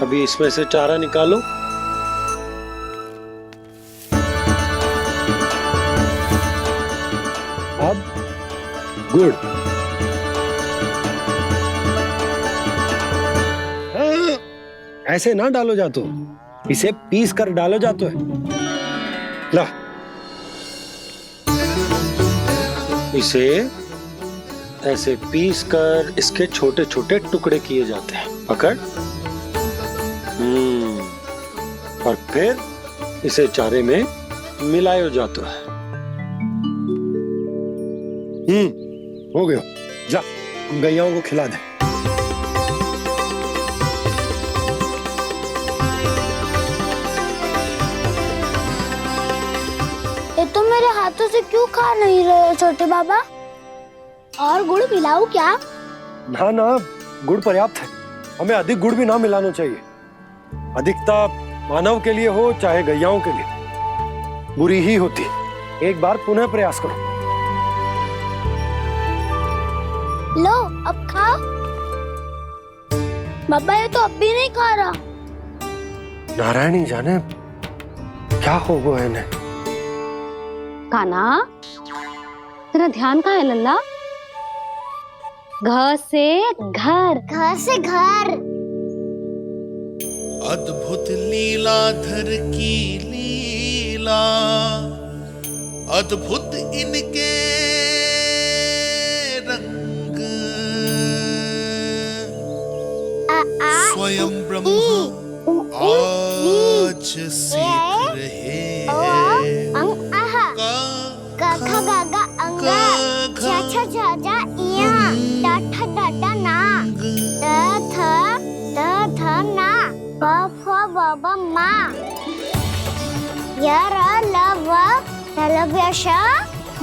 अभी इसमें से चारा निकालो। अब गुड़, ऐसे ना डालो जातो, इसे पीस कर डालो जातो है। ला, इसे ऐसे पीस कर इसके छोटे छोटे टुकड़े किए जाते हैं। पकड़। और फिर इसे चारे में मिलायो जाता है। हो गया, जा गैयाओं को खिला दे। ये तो मेरे हाथों से क्यों खा नहीं रहे हो छोटे बाबा? और गुड़ मिलाऊं क्या? ना ना, गुड़ पर्याप्त है। हमें अधिक गुड़ भी ना मिलाना चाहिए। अधिकता मानव के लिए हो चाहे गैयाओं के लिए बुरी ही होती। एक बार पुनः प्रयास करो। लो अब खाओ। बाबा ये तो अब भी नहीं खा रहा। नारायणी जाने क्या हो गया इन्हें। कान्हा, तेरा ध्यान कहाँ है लल्ला? घर से घर, घर से घर। अद्भुत लीलाधर की लीला, अद्भुत इनके रंग, स्वयं ब्रह्म आज सीख रहे हैं। गा गा गा अंगा, छा छा छा जा इया, डा ठा डा डा ना, दा थ ना, ब फ ब ब मा, य र ल व ललव्य श,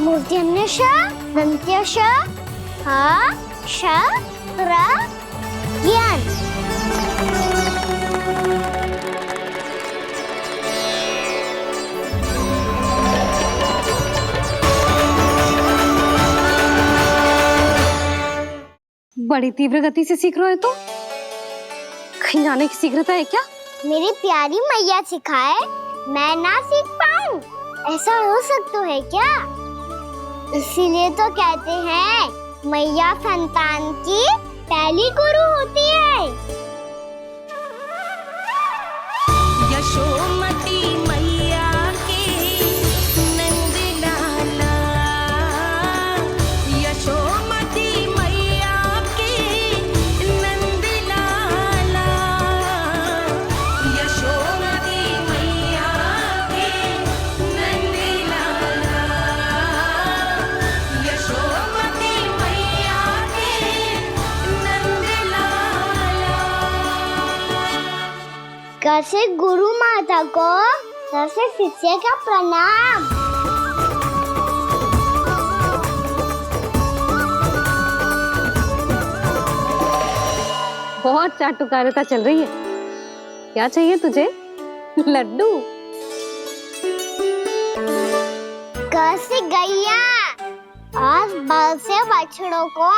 मूर्धन्य श, दन्त्य श, ह श र ज्ञान। बड़ी तीव्र गति से सीख रहे हो तो कहीं जाने की शीघ्रता है क्या? मेरी प्यारी मैया सिखाए, मैं ना सीख पाऊं, ऐसा हो सकता है क्या? इसीलिए तो कहते हैं मैया संतान की पहली गुरु होती है। यशोमती मैया के नंद लाला, यशोमती मैया के नंद लाला, यशोमती मैया के नंद लाला, यशोमती मैया के नंद लाला। कैसे गुरु माता को, कैसे शिष्य का प्रणाम। बहुत चाटुकारिता चल रही है। क्या चाहिए तुझे? लड्डू? कैसे गैया आज बाल से बछड़ों को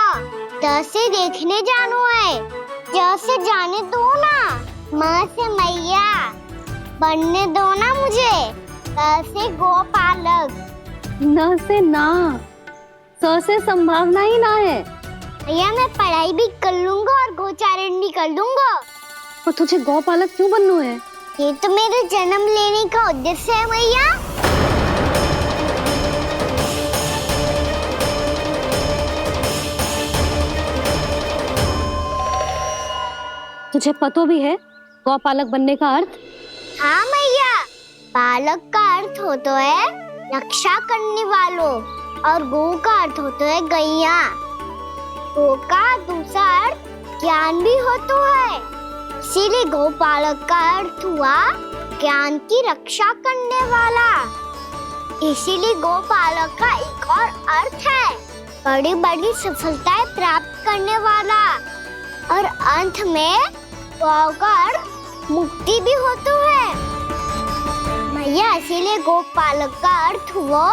कैसे देखने जानो है, जैसे जाने दो ना, माँ से मैया बनने दो ना मुझे, कैसे गोपालक। न से ना, स से संभावना ही ना है। भैया मैं पढ़ाई भी कर लूंगा और गोचारण भी कर दूंगा। और तुझे गौपालक क्यों बनना है? ये तो मेरे जन्म लेने का उद्देश्य है भैया। तुझे पतो भी है गौपालक बनने का अर्थ? हाँ मैया, पालक का अर्थ होता है रक्षा करने वालों, और गौ का अर्थ होता है गैया। गौ का दूसरा अर्थ ज्ञान भी होता है, इसीलिए गौपालक का अर्थ हुआ ज्ञान की रक्षा करने वाला। इसीलिए गौपालक का एक और अर्थ है बड़ी बड़ी सफलताएं प्राप्त करने वाला, और अंत में गौ का अर्थ मुक्ति भी होता है। भैया इसीलिए गोपालक का अर्थ हुआ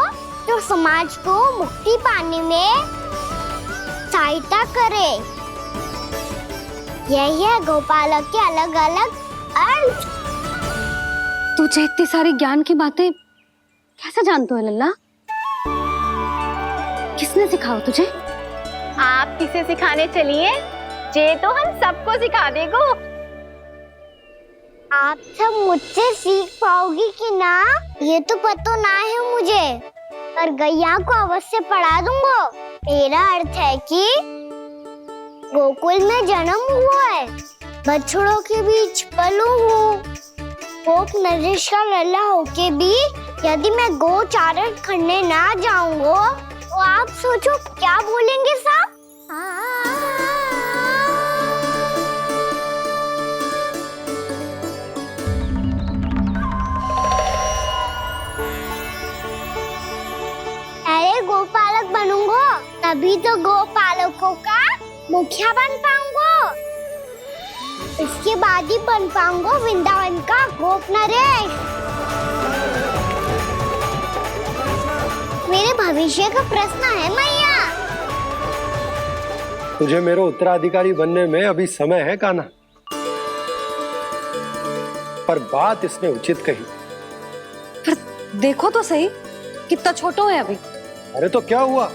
जो समाज को मुक्ति पाने में सहायता करे। यही है गोपालक के अलग अलग अर्थ। तुझे इतनी सारी ज्ञान की बातें कैसे जानते हो लल्ला? किसने सिखाओ तुझे? आप किसे सिखाने चलिए? जे तो हम सबको सिखा देगो। आप सब मुझसे सीख पाओगी कि ना ये तो पता ना है मुझे, पर गैया को अवश्य पढ़ा दूंगा। मेरा अर्थ है कि गोकुल में जन्म हुआ है, बछड़ों के बीच पलू हूँ, गोप नरेश का लल्ला होके भी यदि मैं गोचारण करने ना जाऊंगा तो आप सोचो क्या बोलेंगे साहब? अरे गोपालक बनूंगा तभी तो गोपालकों का मुखिया बन पाऊंगा, इसके बाद ही बन पाऊंगा वृंदावन का गोप नरेश। मेरे भविष्य का प्रश्न है मैया। तुझे मेरे उत्तराधिकारी बनने में अभी समय है कान्हा, पर बात इसने उचित कही। पर देखो तो सही, कितना छोटो है अभी। अरे तो क्या हुआ,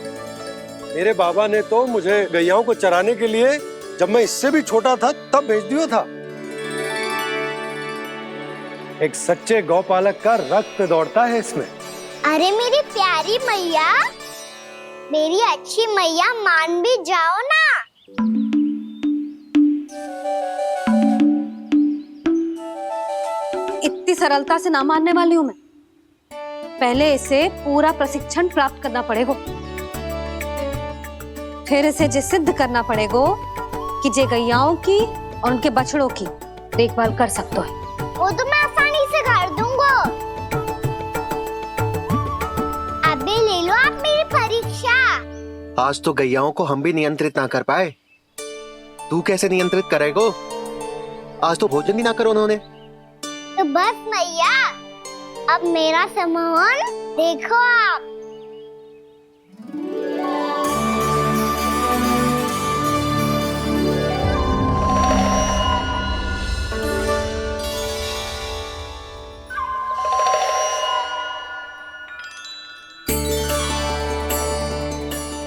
मेरे बाबा ने तो मुझे गैयाओं को चराने के लिए जब मैं इससे भी छोटा था तब भेज दिया था। एक सच्चे गौपालक का रक्त दौड़ता है इसमें। अरे मेरी प्यारी मैया, मेरी अच्छी मैया, मान भी जाओ ना। इतनी सरलता से ना मानने वाली हूं मैं। पहले इसे पूरा प्रशिक्षण प्राप्त करना पड़ेगा, फिर इसे जे सिद्ध करना पड़ेगा कि जे गैयाओं की और उनके बछड़ों की देखभाल कर सकते है। वो तो मैं आसानी से कर दूंगा। अबे ले लो आप मेरी परीक्षा। आज तो गैयाओं को हम भी नियंत्रित ना कर पाए, तू कैसे नियंत्रित करेगो? आज तो भोजन भी ना करो उन्होंने। तो बस मैया, अब मेरा सम्मान देखो आप।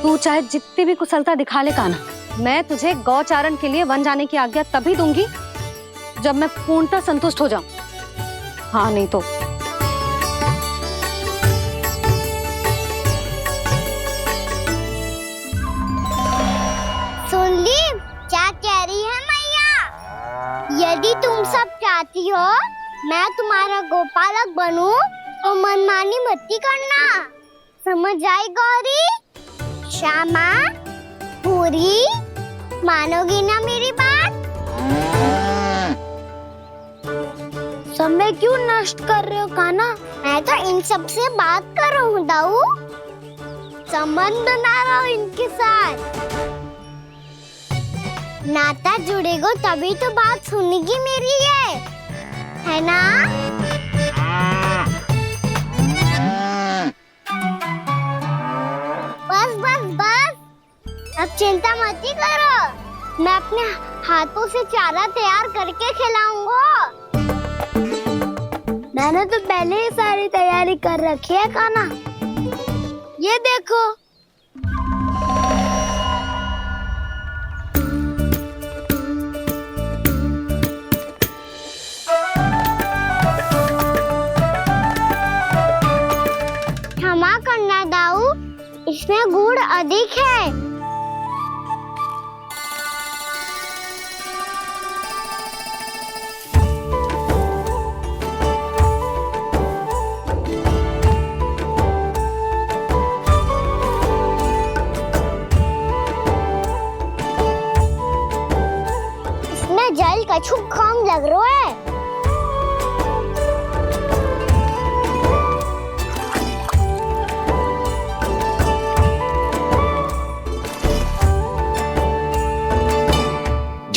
तू चाहे जितनी भी कुशलता दिखा ले कान्हा, मैं तुझे गौचारण के लिए वन जाने की आज्ञा तभी दूंगी जब मैं पूर्णतः संतुष्ट हो जाऊं। हाँ नहीं तो सुन ली क्या कह रही है मैया? यदि तुम सब चाहती हो मैं तुम्हारा गोपालक बनूं तो मनमानी मत करना, समझ आई गौरी? श्यामा, पूरी, मानोगी ना मेरी बात? समय क्यों नष्ट कर रहे हो कान्हा? मैं तो इन सब से बात कर रहा हूँ दाऊ, संबंध बना रहा हूँ इनके साथ। नाता जुड़ेगा तभी तो बात सुनेगी मेरी है ना? बस बस बस, अब चिंता मत ही करो, मैं अपने हाथों से चारा तैयार करके खिलाऊंगा। मैंने तो पहले ही सारी तैयारी कर रखी है कान्हा, ये देखो। क्षमा करना दाऊ, इसमें गुड़ अधिक है। इसमें जल कछु कम लग रहा है।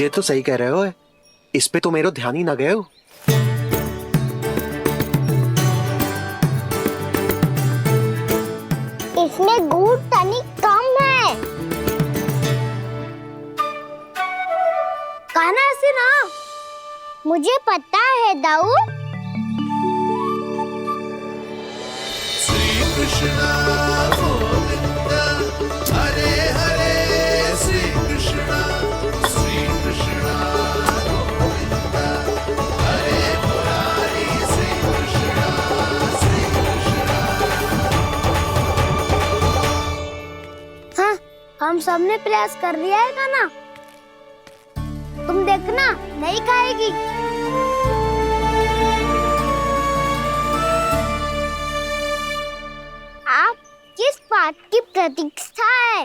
ये तो सही कह रहे हो, इस पे तो मेरो ध्यान ही ना गए हो। इसमें गुड़ तनिक कम है। कान्हा जाऊं? श्री कृष्ण गोविंद हरे हरे श्री कृष्ण गोविंद हरे मुरारी श्री कृष्ण हाँ, हम सबने प्रयास कर दिया है खाना। तुम देखना नहीं खाएगी। आप किस बात की प्रतीक्षा है?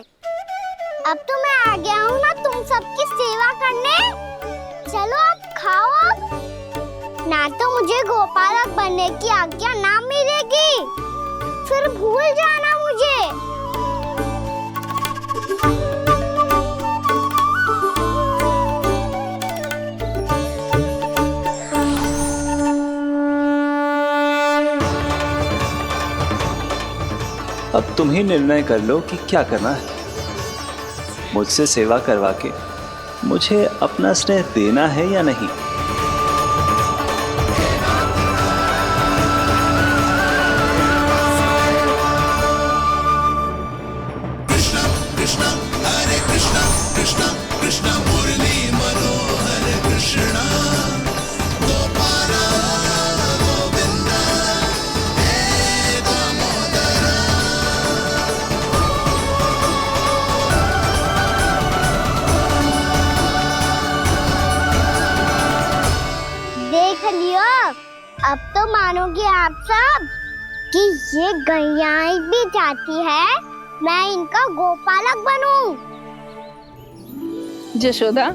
अब तो मैं आ गया हूँ ना तुम सबकी सेवा करने। चलो अब खाओ अब। ना तो मुझे गोपालक बनने की आज्ञा ना मिलेगी, फिर भूल जाना मुझे। अब तुम ही निर्णय कर लो कि क्या करना है। मुझसे सेवा करवा के मुझे अपना स्नेह देना है या नहीं। कृष्ण कृष्ण मुरली मनोहर कृष्ण गोपाल गोविंद हे दामोदर। देख लियो, अब तो मानोगे आप सब कि ये गैयाएं भी चाहती है मैं इनका गोपालक बनूं। जशोदा,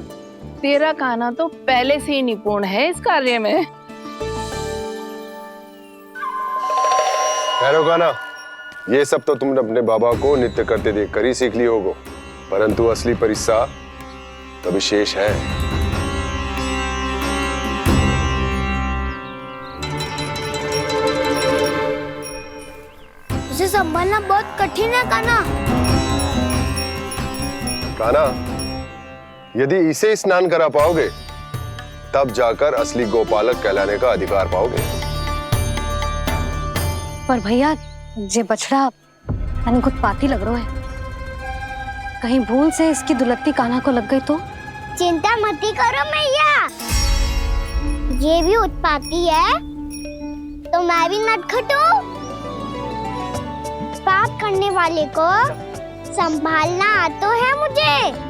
तेरा कान्हा तो पहले से ही निपुण है इस कार्य में। ठहरो कान्हा, ये सब तो तुमने अपने बाबा को नृत्य करते देखकर ही सीख ली होगो, परंतु असली परिश्रम तो विशेष है। उसे संभालना बहुत कठिन है कान्हा। कान्हा, यदि इसे स्नान करा पाओगे तब जाकर असली गोपालक कहलाने का अधिकार पाओगे। पर भैया, ये बछड़ा तनिक उत्पाती लग रहा है। कहीं भूल से इसकी दुलत्ती कान्हा को लग गई तो? चिंता मत करो मैया, ये भी उत्पाती है तो मैं भी नटखट हूँ। पाप करने वाले को संभालना आता है मुझे।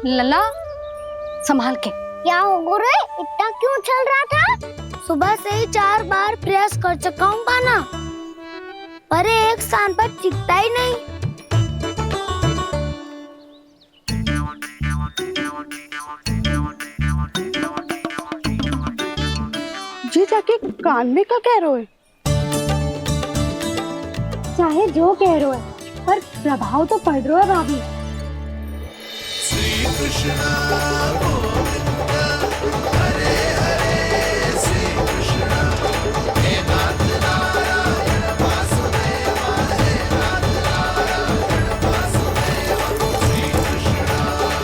लला, संभाल के। क्या हो गुरु, इतना क्यों चल रहा था? सुबह से ही 4 बार प्रयास कर चुका हूँ कान्हा, पर एक स्थान पर टिकता ही नहीं। जी जाके कान में क्या कह रहे हो? चाहे जो कह रहे हो, पर प्रभाव तो पड़ रहा है भाभी। श्री कृष्ण गोविंद हरे हरे श्री कृष्ण हे नाथ नारायण वासुदेव हे नाथ नारायण वासुदेव। श्री कृष्ण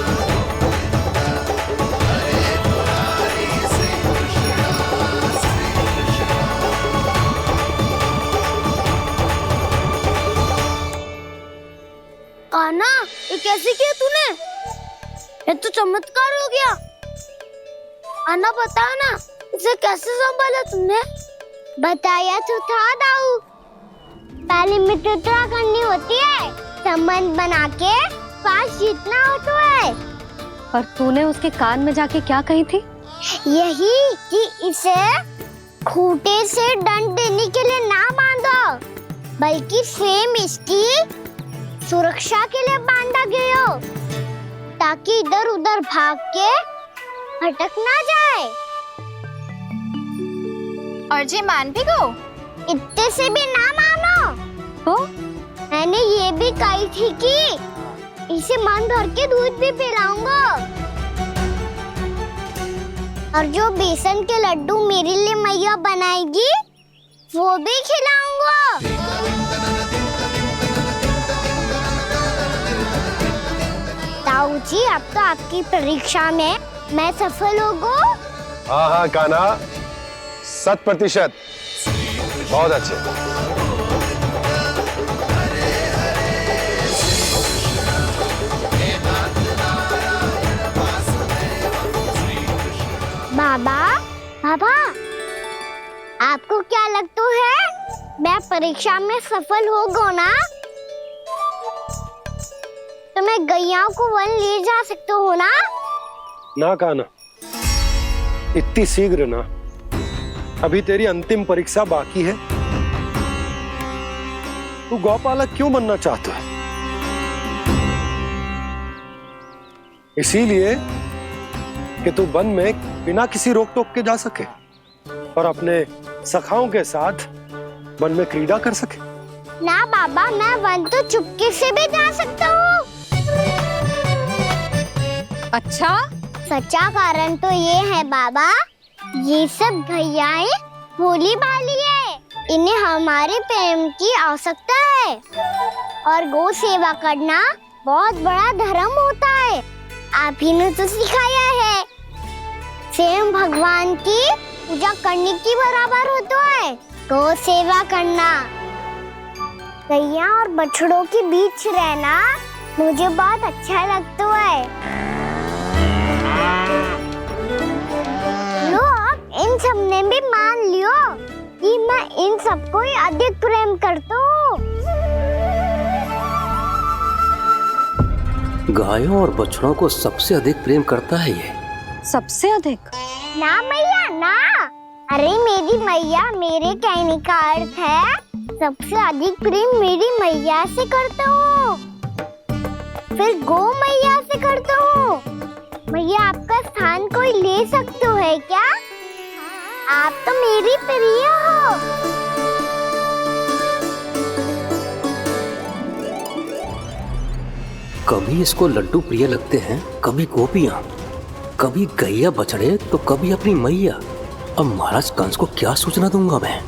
गोविंद हरे मुरारी श्री कृष्ण कान्हा, ये कैसे किया तूने? ये तो चमत्कार हो गया। अन्ना बता ना, इसे कैसे संभाला तुमने? बताया तो था दाऊ, पहले मित्रता करनी होती है, संबंध बना के पास जीतना होता है। और तूने उसके कान में जाके क्या कही थी? यही कि इसे खूंटे से दंड देने के लिए ना बांधो, बल्कि फेम इसकी सुरक्षा के लिए बांधा गया हो, ताकि इधर उधर भाग के भटक ना जाए। और जी मान भी गो? इतने से भी ना मानो। तो मैंने ये भी कही थी कि इसे मन भर के दूध भी पिलाऊंगा, और जो बेसन के लड्डू मेरे लिए मैया बनाएगी वो भी खिलाऊंगा। बाबूजी, अब तो आपकी परीक्षा में मैं सफल हो गो। हाँ हाँ कान्हा, 100%। बहुत अच्छे। बाबा, बाबा, आपको क्या लगता है मैं परीक्षा में सफल हो गो ना? तो मैं गैया को वन ले जा सकता हूँ ना? ना कान्हा, इतनी शीघ्र ना। अभी तेरी अंतिम परीक्षा बाकी है। तू गौपालक क्यों बनना चाहता है? इसीलिए कि तू वन में बिना किसी रोक टोक के जा सके और अपने सखाओं के साथ वन में क्रीड़ा कर सके। ना बाबा, मैं वन तो चुपके से भी जा सकता हूँ। अच्छा? सच्चा कारण तो ये है बाबा, ये सब भैयाएं भोली भाली है, इन्हें हमारे प्रेम की आवश्यकता है और गौ सेवा करना बहुत बड़ा धर्म होता है। आप ही ने तो सिखाया है, स्वयं भगवान की पूजा करने की बराबर होता है गौ सेवा करना। गैया और बछड़ों के बीच रहना मुझे बहुत अच्छा लगता है। लो, अब इन सब ने भी मान लियो कि मैं इन सबको ही अधिक प्रेम करता हूँ। गायों और बछड़ों को सबसे अधिक प्रेम करता है ये। सबसे अधिक? ना मैया ना, अरे मेरी मैया, मेरे कहने का अर्थ है सबसे अधिक प्रेम मेरी मैया से करता हूँ, फिर गौ मैया से करता हूँ। मैया, आपका स्थान कोई ले सकते है क्या? आप तो मेरी प्रिय हो। कभी इसको लड्डू प्रिय लगते हैं, कभी गोपियां, कभी गैया बछड़े, तो कभी अपनी मैया। अब महाराज कंस को क्या सूचना दूंगा मैं?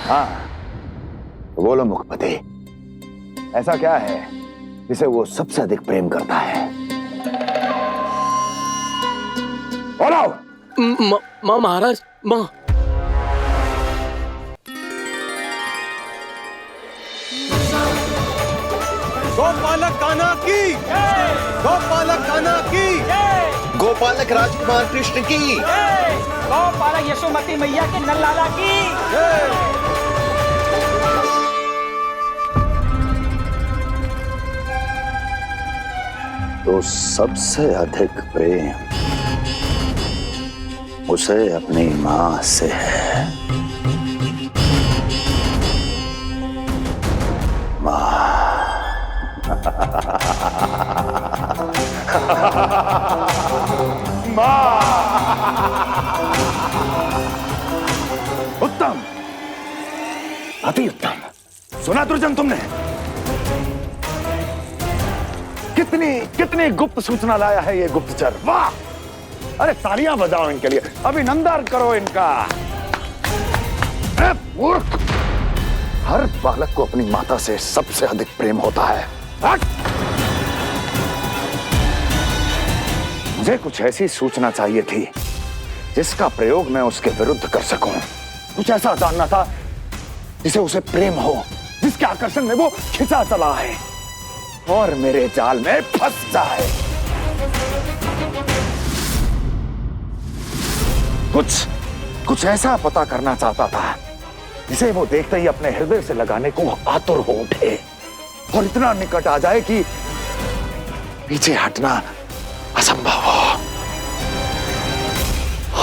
हाँ, बोलो मुखपति, ऐसा क्या है जिसे वो सबसे अधिक प्रेम करता है? बोलो। माँ महाराज, माँ। गोपालक कान्हा की, गोपालक कान्हा की, गोपालक राजकुमार कृष्ण की, गोपालक यशोमती मैया के नल लाला की। तो सबसे अधिक प्रेम उसे अपनी माँ से है। माँ। उत्तम, अति उत्तम। सुना दुर्जन तुमने? कितनी गुप्त सूचना लाया है ये गुप्तचर। वाह! अरे तालियां बजाओ इनके लिए, अभिनंदन करो इनका। मूर्ख! हर बालक को अपनी माता से सबसे अधिक प्रेम होता है। मुझे कुछ ऐसी सूचना चाहिए थी जिसका प्रयोग मैं उसके विरुद्ध कर सकूं। कुछ ऐसा जानना था जिसे उसे प्रेम हो, जिसके आकर्षण में वो खिंचा चला है और मेरे जाल में फंस जाए। कुछ ऐसा पता करना चाहता था जिसे वो देखते ही अपने हृदय से लगाने को आतुर हो उठे और इतना निकट आ जाए कि पीछे हटना असंभव हो।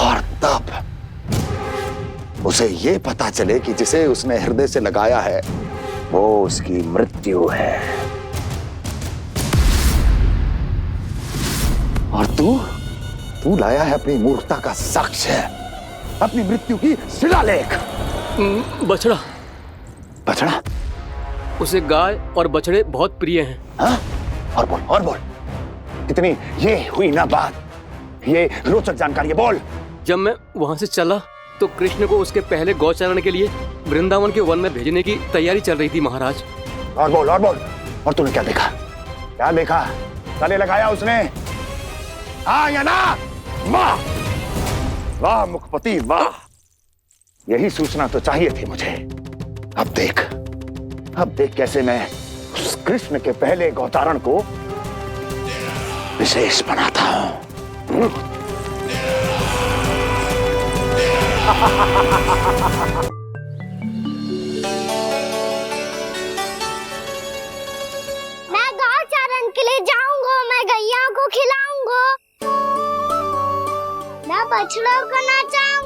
और तब उसे ये पता चले कि जिसे उसने हृदय से लगाया है वो उसकी मृत्यु है। और तू लाया है अपनी मूर्खता का साक्ष्य, अपनी मृत्यु की शिलालेख। बछड़ा? उसे गाय और बछड़े बहुत प्रिय हैं। हाँ? और बोल। इतनी ये हुई ना बात, ये रोचक जानकारी बोल। जब मैं वहां से चला तो कृष्ण को उसके पहले गौचारण के लिए वृंदावन के वन में भेजने की तैयारी चल रही थी महाराज। और बोल और तूने क्या देखा? क्या देखा? गले लगाया उसने? हाँ या ना? वाह वाह मुखपति वाह, यही सूचना तो चाहिए थी मुझे। अब देख कैसे मैं उस कृष्ण के पहले गौतारण को विशेष बनाता हूं। मैं गौचारण के लिए जाऊंगा, मैं गैया को खिलाऊंगा, मैं बछड़ों को नचाऊंगा।